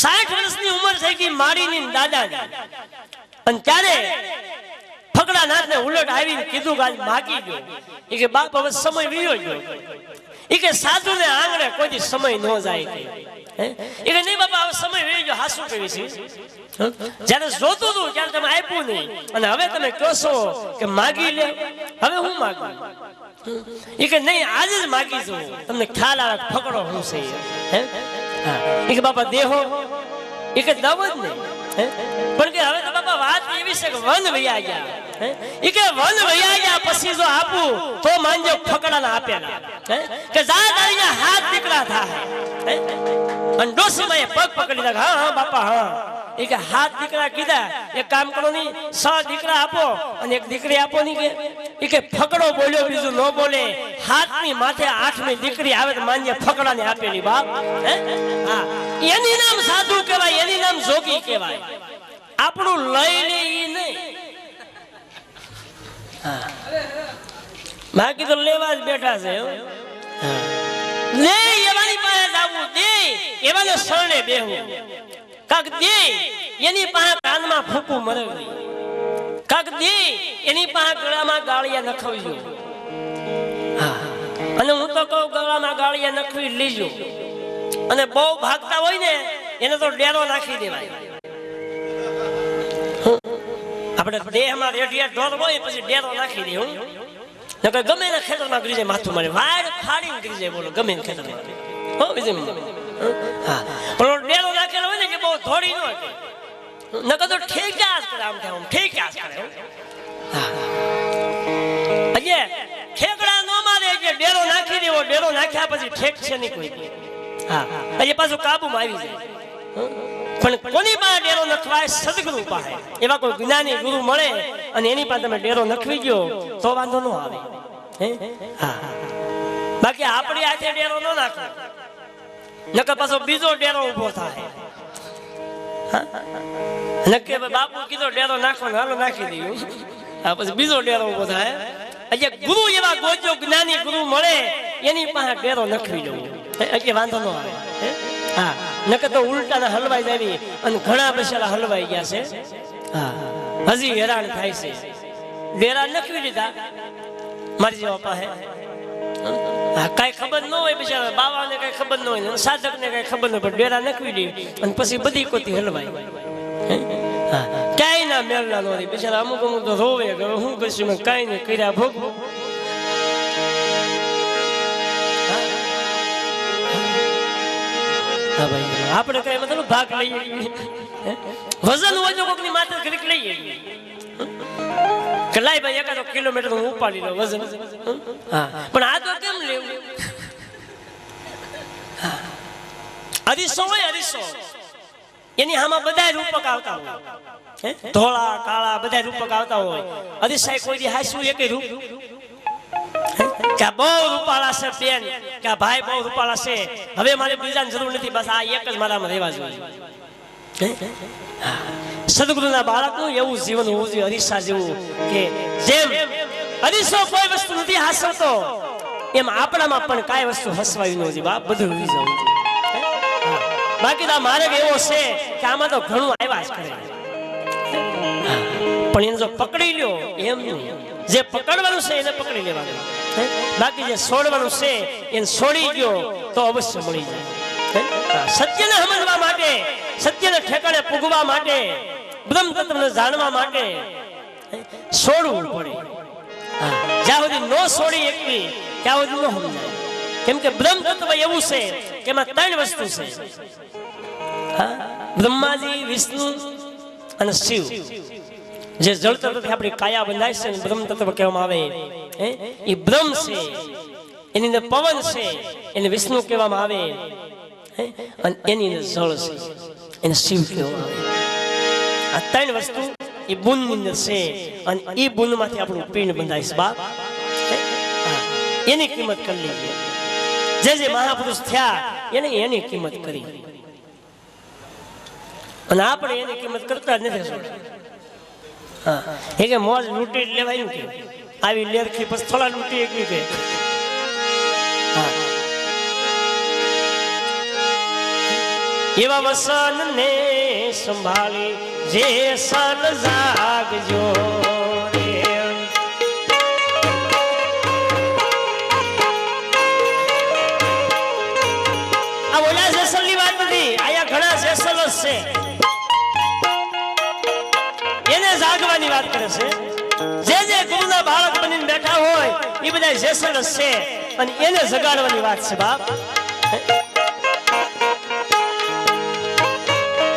60 વર્ષની ઉંમર થઈ ગઈ મારીની દાદાની. અને ત્યારે ફકડા નાથને ઉલટ આવીને કીધું કે આજ માગી ગયો. એ કે બાપ હવે સમય વયો ગયો. એ કે સાધુને આંગણે કોઈ સમય ન જાય. એ કે નહીં બાપા હવે સમય વયો ગયો. હાસુ કહી છે જયારે જોતું હતું ત્યારે તમે આપ્યું નહીં અને હવે તમે કહો છો કે માગી લે. હવે હું માગું? એ કે નહીં આજે જ માગી છું. તમને ખ્યાલ આવે ફકડો હું છે. એ કે બાપા દેહો. એ કે દવ જ નહીં પણ કે હવે તો બાપા વાત એવી છે કે વન વૈયા ગયા. એ કે વન વૈયા ગયા પછી જો આપું તો માનજો ફકડાના આપેલા કે જા તારીના હાથ દીકરા થાય. અને ડોસીમાં પગ પકડી નાખ. હા હા બાપા હા. એ કે હાથ દીકરા કીધા એક કામ કરો ની 6 દીકરા આપો અને એક દીકરી આપો ની કે. એ કે ફકડો બોલ્યો બીજું ન બોલે. હાથની માથે 8મી દીકરી આવે તો માન્ય ફકડાને આપેલી. બાપ હા એની નામ સાધુ કહેવાય, એની નામ જોગી કહેવાય. આપણું લઈ લે ઈ નહીં. બાકી તો લેવા જ બેઠા છે. લે એવાની પાસે જાવું દે એવાને શરણે બેહવું. કાક દે એની પાસે કાનમાં ફૂકું મરવી. કાક દે એની પાસે ગળામાં ગાળિયા નખવજો. અને હું તો કહું ગળામાં ગાળિયા નખવી લીજો. અને બહુ ભાગતા હોય ને એને તો ડેરો નાખી દેવાય. આપણે દેહમાં રેડિયા ઢોર હોય પછી ડેરો નાખી દે. હું ગમે એના ખેતરમાં ગરી જાય માથું મારે વાડ ફાડીને ગરી જાય. બોલો ગમે એના ખેતરમાં હો બીજે હા પણ ડેરો નાખેલો હોય ને કે બહુ થોડી ન નકર તો ઠેકા જ કરે. આમ થાય આમ ઠેકા જ કરે. હા અજે ઠેકડા ન મારે કે ડેરો નાખી દેવો. ડેરો નાખ્યા પછી ઠેક છે નહીં કોઈ. હા અજે પાછું કાબુમાં આવી જાય. પણ કોની પાસે ડેરો નખવાય? સદગુરુ પાસે. એવા કોઈ જ્ઞાની ગુરુ મળે અને એની પાસે તમે ડેરો નખવી ગયો તો વાંધો ન આવે. હા બાકી આપણી હાથે ડેરો ન નાખો નકર પાછો બીજો ડેરો ઉભો થાય. નક્કી બાપુ કીધો ડેરો નાખો ને હાલો નાખી દઉં. હા પછી બીજો ડેરો ઉભો થાય. એટલે ગુરુ એવા ગોજો જ્ઞાની ગુરુ મળે એની પાસે ડેરો નખવી જવું એટલે વાંધો ન આવે. હા નકર તો ઉલટાના હલવાઈ જાય અને ઘણા બસેલા હલવાઈ ગયા છે. હા હજી હેરાન થાય છે. ડેરા નખવી દીધા મારી જેવા પાસે. હા કઈ ખબર ન હોય બિચારા બાવાને કઈ ખબર ન હોય સાધક ને કઈ ખબર ન હોય પણ ડેરા નખવી દે અને પછી બધી કોતી હલવાય. હા ક્યાંય ના મેળના ન હોય બિચારા. અમુક અમુક તો રોવે કે હું કરશું મેં કઈ નહીં કર્યા ભોગવું. હા ભાઈ આપણે કઈ મતલબ ભાગ લઈએ. વજન હોય તો કોકની માથે ઘડીક લઈએ કે લાય ભાઈ એકાદો કિલોમીટર હું ઉપાડી લઉં વજન. હા પણ આ તો કેમ લેવું? અરીસો હોય અરીસો એની આમાં બધા રૂપક આવતા હોય. ધોળા કાળા બધા રૂપક આવતા હોય. અરીસાય કોઈ દી હાસ્યું એક રૂપ કે બહુ રૂપાળા છે બેન કે ભાઈ બહુ રૂપાળા છે હવે મારે બીજાની જરૂર નથી બસ આ એક જ મારામાં રહેવા જોઈએ. સદગુરુના બાળકનું એવું જીવન હોવું જોઈએ અરીસા જેવું કે જેમ અરીસો કોઈ વસ્તુ નથી હાસવતો એમ આપણામાં પણ કાંઈ વસ્તુ હસવાયું ન જોઈએ. બાપ બધું ઉડી જવું જોઈએ. બાકી તો માર્ગ એવો છે કે આમાં તો ઘણું આવ્યા જ કરે પણ એને જો પકડી લ્યો એમ નહીં. જે પકડવાનું છે એને પકડી લેવાનું. બાકી જે છોડવાનું છે એને છોડી ગયો તો અવશ્ય મળી જાય. સત્યને સમજવા માટે સત્યને ઠેકાણે પૂગવા માટે બ્રહ્મ તત્વને જાણવા માટે છોડવું પડે. જ્યાં સુધી નો છોડી એકવી ત્યાં સુધી ન સમજાય. કેમ કે બ્રહ્મ તત્વ એવું છે કે એમાં 3 વસ્તુ છે. બ્રહ્માજી, વિષ્ણુ અને શિવ. જે જળ તત્વથી આપણી કાયા બંધાય છે બ્રહ્મ તત્વ કહેવામાં આવે. એ બ્રહ્મ છે એની અંદર પવન છે એને વિષ્ણુ કહેવામાં આવે, અને એની અંદર જળ છે એને શિવ કહેવામાં આવે. આ ત્રણ વસ્તુ એ બુંદની અંદર છે, અને એ બુંદમાંથી આપણું પિંડ બંધાય છે બાપ. એની કિંમત કરી લીધી. જે મહાપુરુષ થયા એને એની કિંમત કરી, અને આપણે એની કિંમત કરતા જ નથી. હા, એ કે મોજ લૂંટી લેવાય કે આવી લેરખી પછી થોડા લૂંટી એકવી કે. હા, એવા વસન ને સંભાળી જે સન જાગજો રે. આ ઓલા જેસલ ની વાત નથી, આયા ઘણા જેસલ છે એને જાગવાની વાત કરે છે. જે ગુરુના બાળક બનીને બેઠા હોય એ બધા જેસલ છે, અને એને જગાડવાની વાત છે બાપ.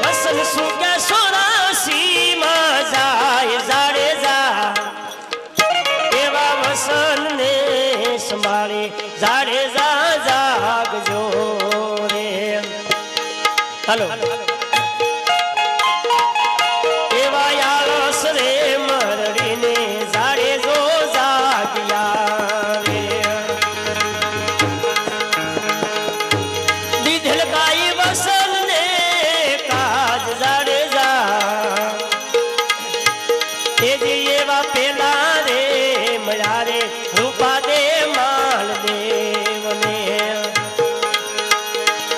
વસન સુગ્યા સોરાસી માં જાય જાડેજા, એવા વસન ને સંભાળી જાડેજા જાગજો રે. હાલો, એવા યાળસ રે મરડીને જાડેજો જાગ્યા રે. દીધેલ કાઈ વસન ને કાજ જાડેજા, તેજી એવા પેલા રે મળ્યા રે રૂપા દે માલ દેવને.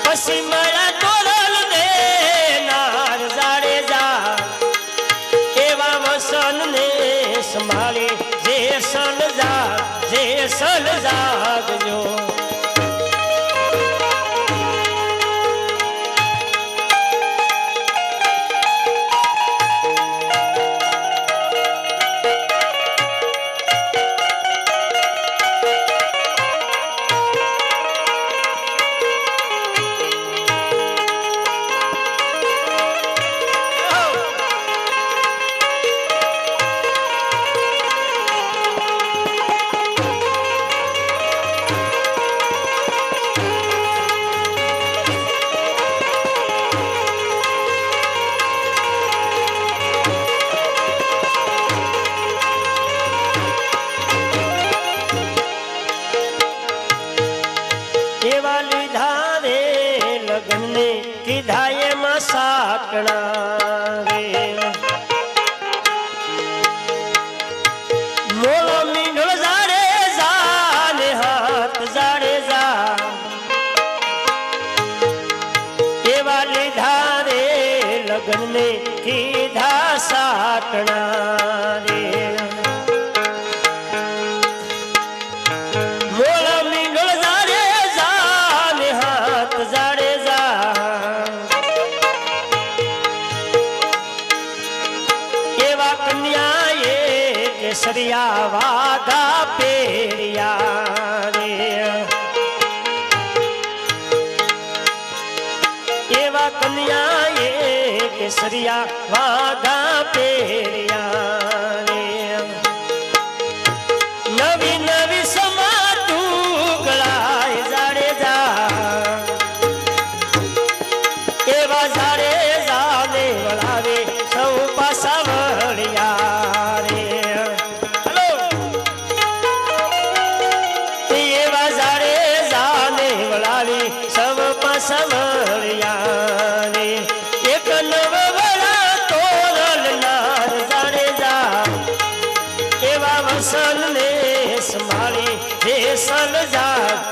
પછી મળ્યા તોરલ દે નાર જાડેજા, એવા વસન ને સંભાળી જે સલ જાગજો. એવા લીધા રે લગ્નને કીધા એમાં સાકણા રે. મોળો મીંડળ જાડે જા ને હાથ જાડે જા, એવા લીધા રે લગ્નને કીધા સાકણા રે. કેસરિયા વાઘા પેરિયા રે. એવા કન્યા એ કેસરિયા વાઘા પેરિયા રે. નવી નવી સમાતું ગળાય જાડેજા, એવા જાડેજા ને વળાવે સૌ પાસા વળિયા રે. સમળિયા રે. એક નવવરા તોરલ નાર જાડેજા, એવા વસન ને સંભાળી જે સલ જાગજો.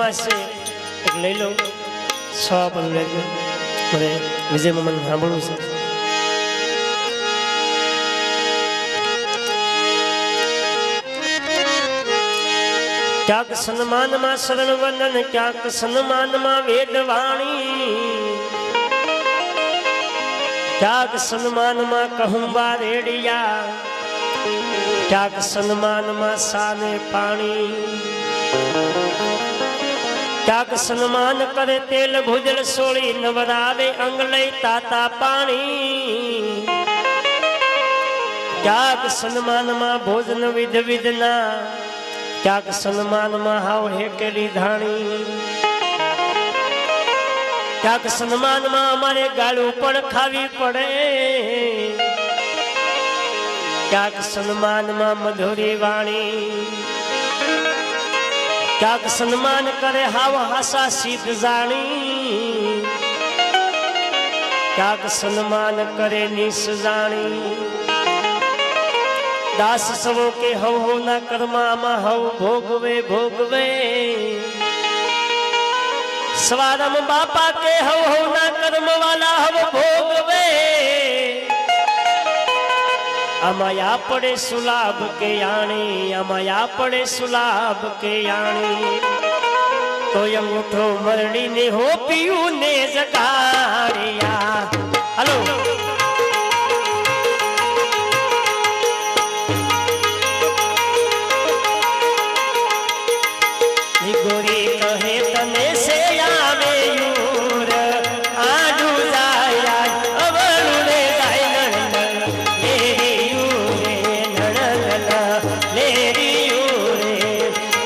ફરમાશ છે એક લઈ લો સવા પણ લઈ મને વિજય મમન સાંભળવું છે. ક્યાંક સન્માનમાં શરણ વંદન ક્યાંક સન્માનમાં વેદવાણી ક્યાંક સન્માનમાં કહુંબા રેડિયા ક્યાંક સન્માનમાં સાને પાણી ક્યાંક સન્માન કરે તેલ ભુજલ સોળી નવરાવે અંગ લઈ તાતા પાણી ક્યાંક સન્માનમાં ભોજન વિધ વિધના ક્યાંક સન્માનમાં હાવ હેકેલી ધાણી ક્યાંક સન્માનમાં અમારે ગાળું પણ ખાવી પડે ક્યાંક સન્માનમાં મધુરી વાણી ક્યાંક સન્માન કરે હાવ હાસા સિદ્ધ જાણી ક્યાંક સન્માન કરે નિસ જાણી દાસ સવો કે હવ હવ ના કર્મામાં હવ ભોગવે ભોગવે સ્વારમ બાપા કે હવ હવ ના કર્મ વાલા હવ ભોગવે અમાયા પડે સુલાભ કે યાણી અમાયા પડે સુલાભ કે યાણી તો અંગૂઠો મરડીને હો પીયું ને જગાડ્યા. હલો ગોરી કહે તને સે આવે યુર આડુ જાય અવળું રે જાય નણન લેરી યુરે નણન લેરી યુરે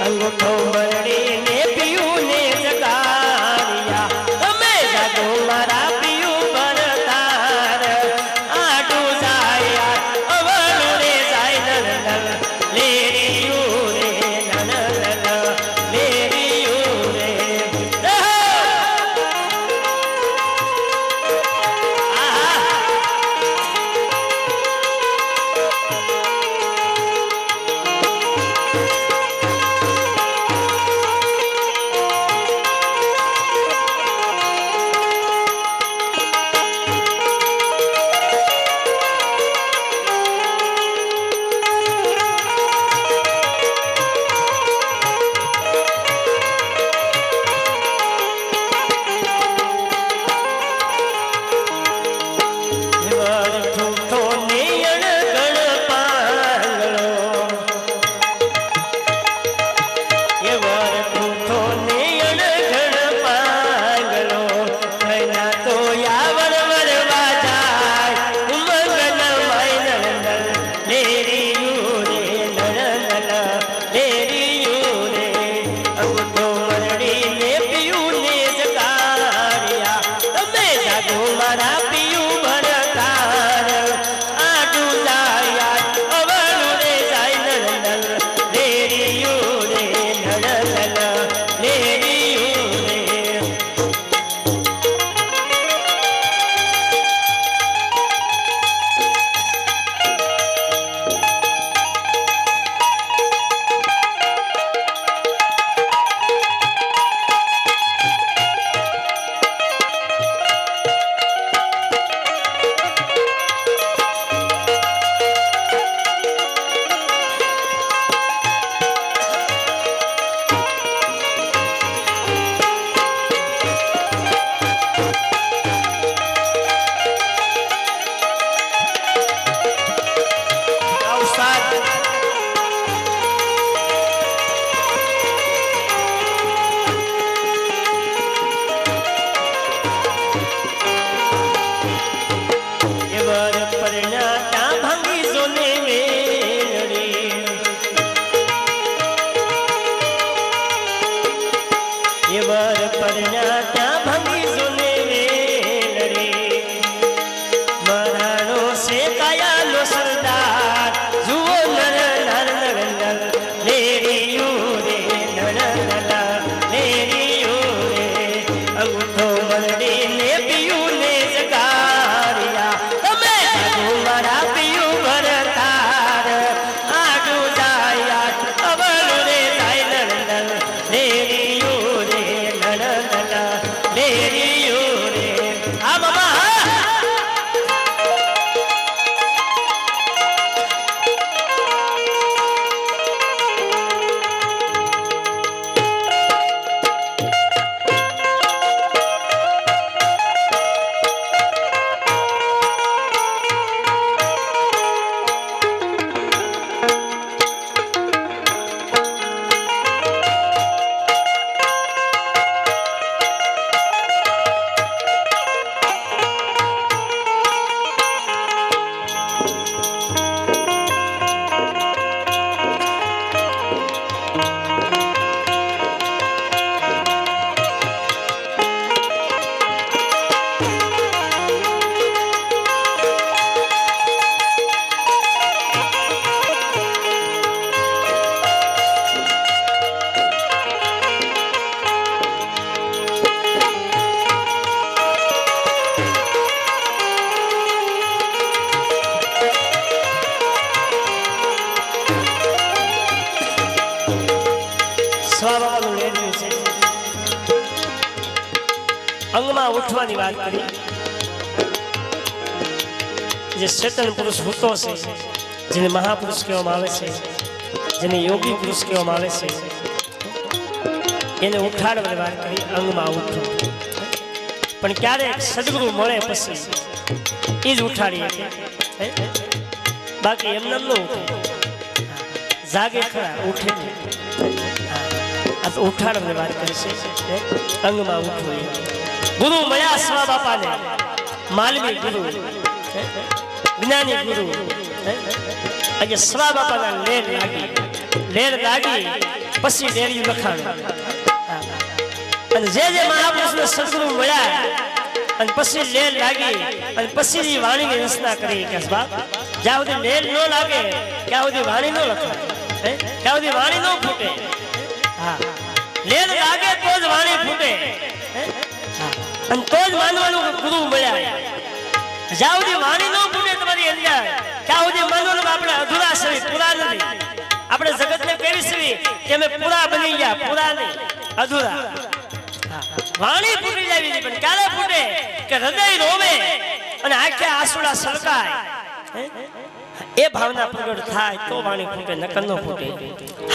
અંગૂઠો મરડીને પીયું ને જગાડ્યા તમે જાગો મારા પીયું ભરતાર આડુ જાય અવળું રે જાય નણન લેરી યુરે નણન રે અંગમાં ઉઠવાની વાત કરી. જે ચેતન પુરુષ હોતો છે, જેને મહાપુરુષ કહેવામાં આવે છે, જેને યોગી પુરુષ કહેવામાં આવે છે, એને ઉઠાડવાની વાત કરી. અંગમાં ઉઠો. પણ ક્યારેક સદગુરુ મળે પછી એ જ ઉઠાડીએ. બાકી એમને ન જાગે ખરા, ઉઠે ઉઠાડવાની વાત કરી છે. અંગમાં ઉઠવું. ગુરુ મળ્યા સ્વા બાપાને, માલવી ગુરુ, જ્ઞાની ગુરુ. આજે સ્વા બાપાના લેર લાગી પછી લેરિયું લખાણું. અને જે મહાપુરુષને સદગુરુ મળ્યા અને પછી લેર લાગી અને પછી વાણીની રચના કરી કે બાપ જ્યાં સુધી લેર ન લાગે ત્યાં સુધી વાણી ન લખાય, ત્યાં સુધી વાણી ન ફૂટે. હા, લેર લાગે તો જ વાણી ફૂટે અને તો જ માનવાનું ગુરુ મળ્યા. જ્યાં સુધી વાણી ન ફૂટે તમારી અંદર ત્યાં સુધી માનવાનું આપણે અધૂરા છે, પૂરા નથી. આપણે જગતને કેવી છે કે અમે પૂરા બની ગયા, પૂરા નહીં, અધૂરા. વાણી ફૂટી જાવી પણ ક્યારે ફૂટે કે હૃદય રોવે અને આંખે આંસુડા સરકાય. એ ભાવના પ્રગટ થાય તો વાણી ફૂટે, નકર ન ફૂટે.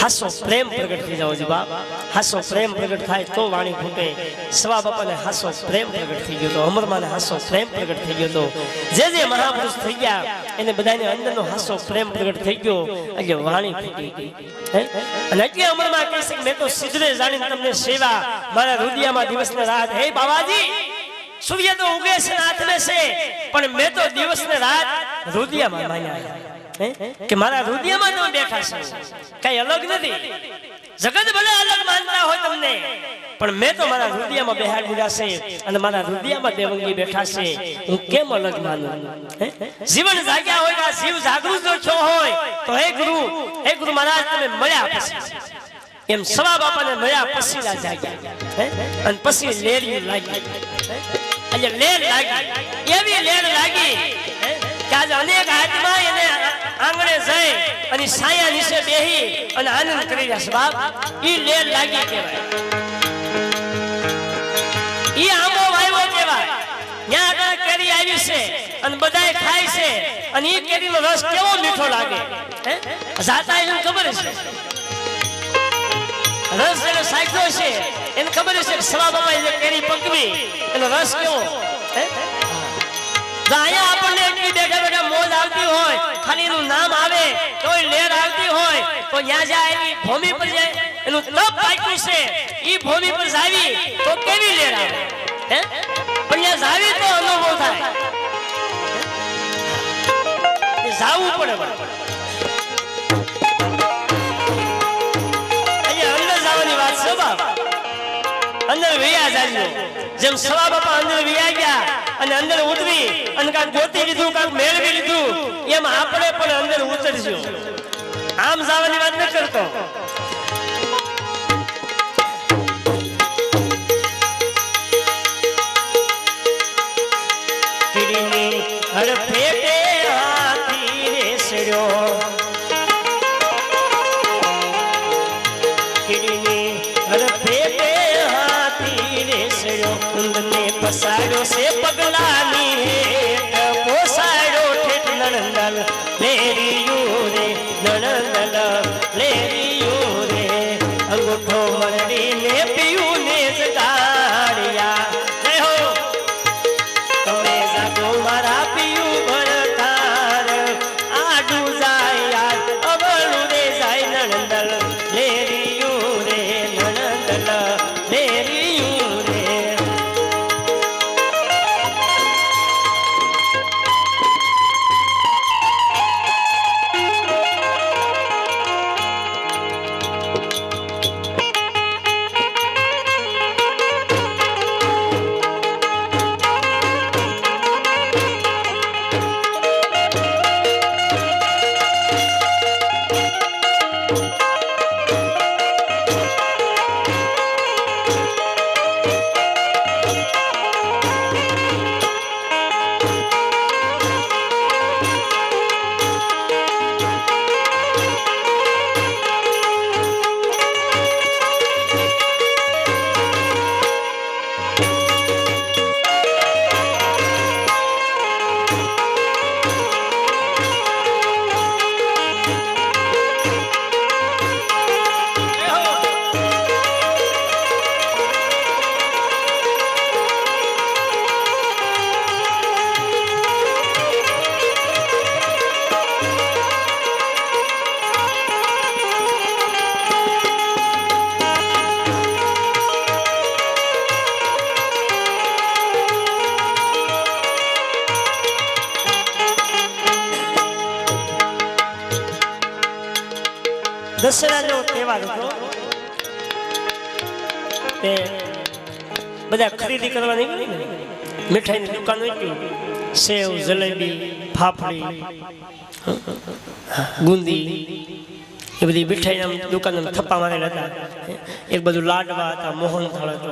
હાસો પ્રેમ પ્રગટ થઈ જાવ જી બાપ, હાસો પ્રેમ પ્રગટ થાય તો વાણી ફૂટે. સ્વા બાપાને હાસો પ્રેમ પ્રગટ થઈ ગયો તો, અમરમાને હાસો પ્રેમ પ્રગટ થઈ ગયો તો, જે મહાપુરુષ થઈ ગયા એને બધાને અંદરનો હાસો પ્રેમ પ્રગટ થઈ ગયો એટલે વાણી ફૂટી ગઈ. અને એટલે અમરમાં કહે છે કે મેં તો સિદ્ધરે જાણીને તમને સેવા, મારા રુદિયામાં દિવસ ને રાત. હે બાબાજી, સૂર્ય તો ઉગે છે હાથમે છે પણ મેં તો દિવસ ને રાત રુદિયામાં માન્યા કે મારા રુદિયામાં તમે બેઠા છે, કઈ અલગ નથી. જગત ભલે અલગ માનતા હોય તમને, પણ મેં તો મારા રુદિયામાં બેહાડી દીધા છે અને મારા રુદિયામાં દેવંગી બેઠા છે. હું કેમ અલગ માનું? જીવન જાગ્યા હોય, જીવ જાગૃત છો હોય તો હે ગુરુ મહારાજ તમે મળ્યા પછી એમ સવા બાપાને મળ્યા પછી ના જાગ્યા અને પછી લેરિયું લાગી. એટલે લેર લાગી, એવી લેર લાગી કે આજે અનેક આત્મા એને આંગણે જઈ અને સાયા નીચે બેહી અને આનંદ કરી રહ્યા છે. બાપ, ઈ લેર લાગી કહેવાય, ઈ આંબો વાવ્યો કહેવાય. ત્યાં આગળ કેરી આવી છે અને બધાય ખાય છે અને ઈ કેરીનો રસ કેવો મીઠો લાગે. જાતા એને ખબર છે, રસ જેને સાખ્યો છે એને ખબર છે કે સવા બાપાએ જે કેરી પકવી એનો રસ કેવો. અહીંયા આપણને એટલી બેઠા બેઠા મોજ આવતી હોય, ખાલી એનું નામ આવે તો લેર આવતી હોય તો ત્યાં જાય એની ભૂમિ પર જાય, એનું તપ પાક્યું છે ઈ ભૂમિ પર જાવી તો કેવી લેર આવે. પણ ત્યાં જાવી તો અનુભવ થાય, જાવું પડે. અંદર વિયા જાજો, જેમ સવા બાપા અંદર વિયા ગયા અને અંદર ઉતરી અને કાંક ગોતી લીધું, કાંક મેળવી લીધું, એમ આપણે પણ અંદર ઉતરશું. આમ જવાની વાત ન કરતો. કીડીની હડફેટે હાથી રેસડ્યો, કીડીની હડફેટે ઊંધને પસાડ્યો છે પગલાની હેઠ, પોસાડ્યો ઠેઠ નણંદલ લેરિયું રે, નણંદલ લેરિયું રે. અંગૂઠો મરડીને પીયું ને જગાડ્યા. જય હો, તમે જાગો મારા પીયું ભરતાર, આડું જાય યાર અવળું રે જાય નણંદલ લેરિયું રે, નણંદલ લેરિયું. દશેરાનો તહેવાર હતો તે બધા ખરીદી કરવા નીકળી ને મીઠાઈની દુકાન હતી સેવ જલેબી ફાફડી ગુંદી એ બધી મીઠાઈના દુકાન થપ્પા મારેલા હતા એક બધું લાડવા હતા મોહનથાળ હતો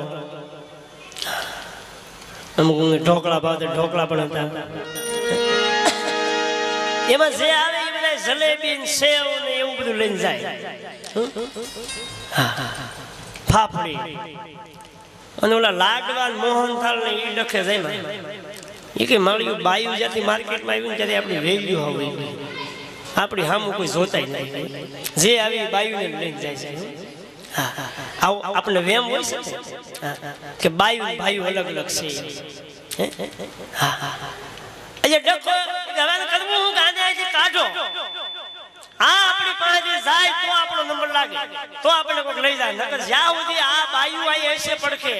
અમુક ઢોકળા ભાવતા ઢોકળા પણ હતા એમાં જે આવે એ બધા જલેબી સેવ ને એવું બધું લઈને જાય ફાફડી અને ઓલા લાડવા મોહનથાળ ને એ લખે જાય એ કે મળ્યું બાયું જ્યાંથી માર્કેટમાં આવ્યું ને ત્યારે આપણી વેલ્યુ હોવી આપણી સામું કોઈ જોતાય નહીં જે આવી બાયુને લઈને જાય છે આવું આપણે વેમ હોય છે કે બાયુ ભાઈઓ અલગ અલગ છે ડકો કરવું હું ગાંધીજી કાઢો આપણી પાસે જાય તો આપણો નંબર લાગે તો આપણે કોઈ લઈ જાય નકર જ્યાં સુધી આ બાયુ આવી હશે પડખે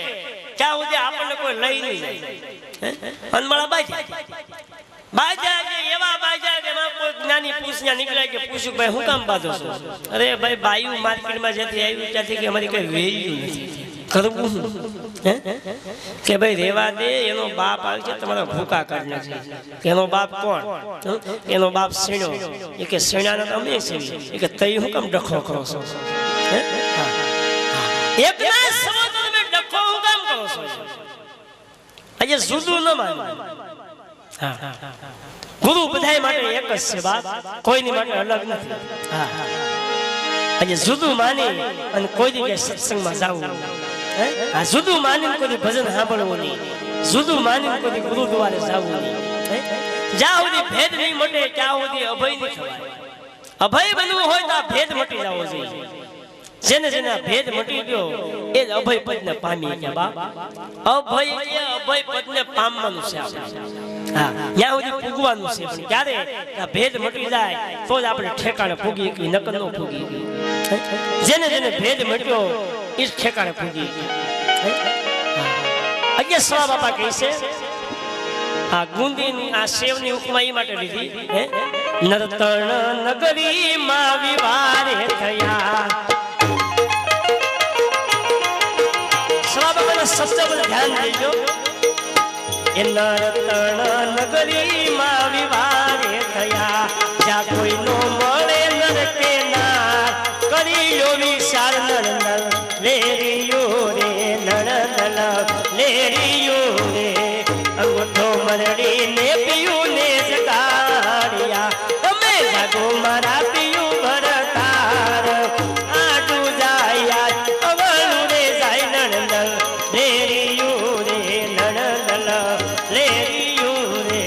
ત્યાં સુધી આપણને કોઈ લઈ નહીં જાય અનમળા બાજા એવા બાજા કે એમાં કોઈ જ્ઞાની પૂછ્યા નીકળ્યા કે પૂછ્યું ભાઈ હું કામ બાંધો છો અરે ભાઈ બાયુ માર્કેટમાં જ્યાંથી આવ્યું ત્યાંથી કે અમારી કઈ વેલ્યુ નથી કરવું કે ભાઈ રેવા દે એનો બાપ આવે છે તમારા ભૂકા કાઢ નાખે એનો બાપ કોણ એનો બાપ સીણો એ કે સીણાના અમે સીવી એ કે તઈ હું કામ ડખો કરો છો એક ના સમજો તમે ડખો હું કામ કરો છો આજે જુદું ન માનો ગુરુ બધાય માટે એક જ છે બાપ કોઈની માટે અલગ નથી આજે જુદું માની અને કોઈ જગ્યાએ સત્સંગમાં જવું આ જુદું માની કોઈ ભજન સાંભળવું નહીં જુદું માની કોઈ ગુરુદ્વારે જવું નહીં જ્યાં સુધી ભેદ નહીં મટે ત્યાં સુધી અભય નહીં થવાય અભય બનવું હોય તો આ ભેદ મટી જવો જોઈએ જેને જેને ભેદ મટી ગયો એ જ અભય પદને પામી ગયા બાપ અભય એ અભય પદને પામવાનું છે ત્યાં સુધી પૂગવાનું છે પણ ક્યારે આ ભેદ મટી જાય તો જ આપણે ઠેકાણે પૂગી કે નકર નો પૂગી જેને જેને ભેદ મટ્યો એ જ ઠેકાણે પૂગી અજ્ઞા સવા બાપા કહે છે આ ગુંદીની આ સેવની ઉપમા એ માટે લીધી નરતણ નગરી માં વિવારે થયા સવા બાપાના શબ્દ પર ધ્યાન દેજો એ નરતણ નગરી માં વિવારે થયા જ્યાં કોઈ નો મળે નર કે નાર કરીયો વિચાર નરનલ લેરિયો રે નરનલ લેરિયો રે અંગૂઠો મરડી ને પીયું ને જગાડ્યા તમે જાગો મારા પીયું ભરતાર આડું જાય અવળું રે જાય નરનલ લેરિયો રે નરનલ લેરિયો રે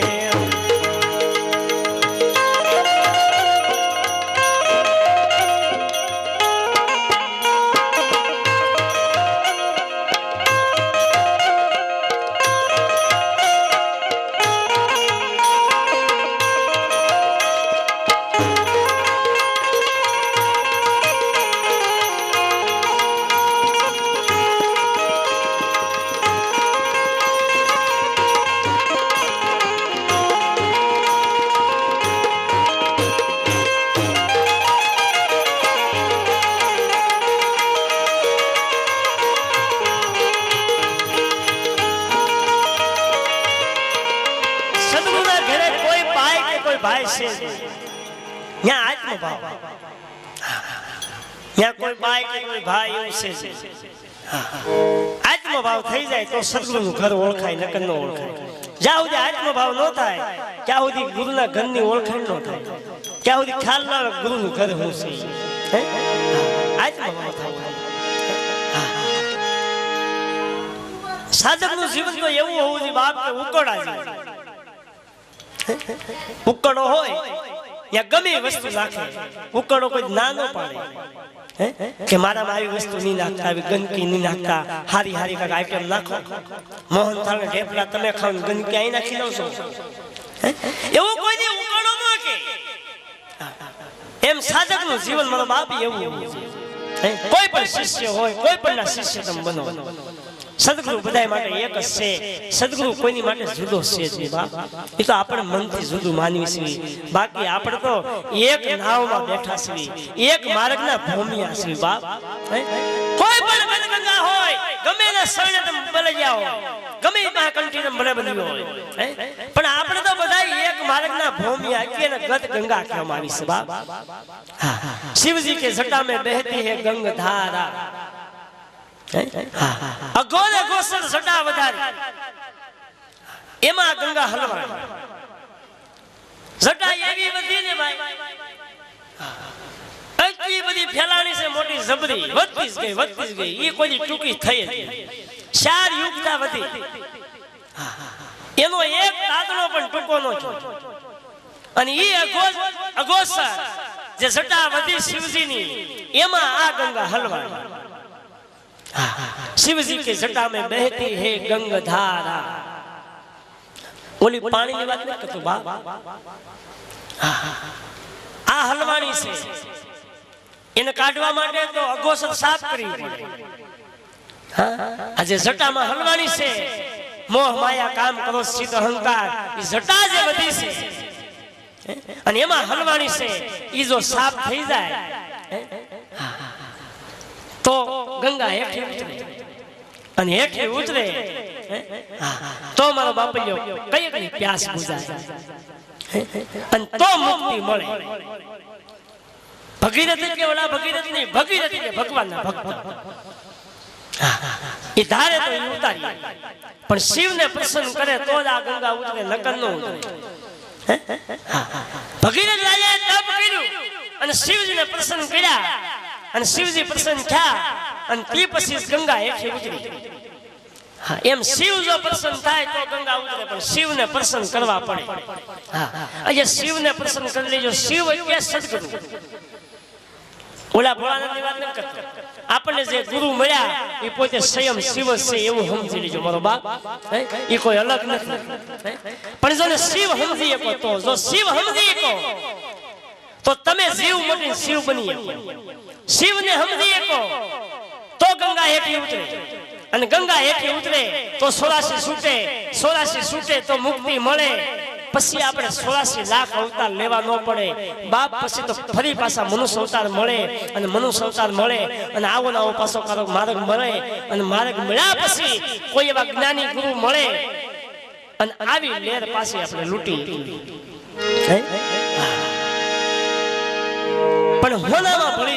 ભાઈ છે ત્યાં આત્મભાવ ત્યાં કોઈ ભાઈ કે કોઈ ભાઈ એવું છે આત્મભાવ થઈ જાય તો સદગુરુનું ઘર ઓળખાય નકર ન ઓળખાય જ્યાં સુધી આત્મભાવ ન થાય ત્યાં સુધી ગુરુના ઘરની ઓળખાણ ન થાય ત્યાં સુધી ખ્યાલ ના આવે ગુરુનું ઘર હું છે આત્મભાવ થાય સાધકનું જીવન તો એવું હોવું જોઈએ બાપ કે ઉકળા જાય ઉકળો હોય યા ગમે વસ્તુ નાખે ઉકળો કોઈ ના ન પાડે કે મારામાં આવી વસ્તુ નહીં નાખતા આવી ગંદકી નહીં નાખતા હારી હારી કાંઈક આઈટમ નાખો મોહનથાળ ઢેફલા તમે ખાવ ગંદકી અહીં નાખી દો છો એવું કોઈ દી ઉકળો ન કે એમ સાધકનું જીવન મારો બાપ એવું કોઈ પણ શિષ્ય હોય કોઈ પણ ના શિષ્ય તમે બનો સદગુરુ બધા માટે એક જ છે. સદગુરુ કોઈની માટે જુદો છે જ નહીં બાપ. એ તો આપણે મનથી જુદું માનવી છીએ. બાકી આપણે તો એક નાવમાં બેઠા છીએ, એક માર્ગના ભૂમિયા છીએ બાપ. કોઈ પણ ગંગા હોય, ગમે એના શરણે તમે બળી જાઓ, ગમે એમાં કંઠીને બળે બન્યો હોય, પણ આપણે તો બધા એક માર્ગના ભૂમિયા છીએ ને ગત ગંગા કહેવામાં આવી છે બાપ. શિવજી કે જટા में बहती है गंगाधारा, અઘોર અઘોસર જટા વધારી, એમાં ગંગા હલવાણી. જટા એવી વધી ને ભાઈ, એટલી બધી ફેલાણી છે મોટી જબરી, વધતી જ ગઈ. એ કોઈ ટૂંકી થઈ જ નહીં. 4 યુગતા વધી, એનો એક તાતણો પણ ટૂંકો નો થયો. અને એ અઘોસર જે જટા વધી શિવજીની, એમાં આ ગંગા હલવાણી. शिवजी के जटा में बहती है गंगाधारा. ओली पानी की बात नहीं करतो बाप, आ हलवाणी से એને કાઢવા માટે તો અઘોસર સાફ કરવી પડે. આજે જટા માં હલવાણી છે, મોહ માયા કામ કરો ચિત્ત અહંકાર, એ જટા જે વધી છે અને એમાં હલવાણી છે, ઈ જો સાફ થઈ જાય તો ગંગા હેઠી ઉતરે. અને હેઠી ઉતરે તો મારો બાપલ્યો કઈ કઈ પ્યાસ બુઝાય અને તો મુક્તિ મળે. ભગીરથ કે ઓલા ભગીરથ નહીં, ભગીરથ કે ભગવાનના ભક્ત. એ ધારે તો એ ઉતારી, પણ શિવને પ્રસન્ન કરે તો જ આ ગંગા ઉતરે, નકર ન ઉતરે. ભગીરથ રાજાએ તપ કર્યું અને શિવજીને પ્રસન્ન કર્યા, અને શિવજી પ્રસન્ન થયા, અને તે પછી ગંગા હેઠી ઉતરી. એમ શિવ જો પ્રસન્ન થાય તો ગંગા ઉતરે, પણ શિવને પ્રસન્ન કરવા પડે. આજે શિવને પ્રસન્ન કરી લેજો. શિવ એટલે સદગુરુ. ઓલા ભોળાનાથની વાત નથી કરતો. આપણને જે ગુરુ મળ્યા એ પોતે સ્વયં શિવ છે એવું સમજી લેજો મારો બાપ. એ કોઈ અલગ નથી. પણ જો શિવ સમજી શકો તો, જો શિવ સમજી શકો તો તમે જીવ મોટી શિવ બની શકો. શિવને સમજી શકો તો ગંગા હેઠી ઉતરે, અને ગંગા હેઠી ઉતરે તો 84 છૂટે તો મુક્તિ મળે. પછી આપણે 84 લાખ અવતાર લેવા ન પડે બાપ. પછી તો ફરી પાછા મનુષ્ય અવતાર મળે, અને મનુષ્ય અવતાર મળે અને આવો નવો પાછો માર્ગ મળે. અને માર્ગ મળ્યા પછી કોઈ એવા જ્ઞાની ગુરુ મળે, અને આવી લેર પાછી આપણે લૂંટી. પણ હોનામાં ભળી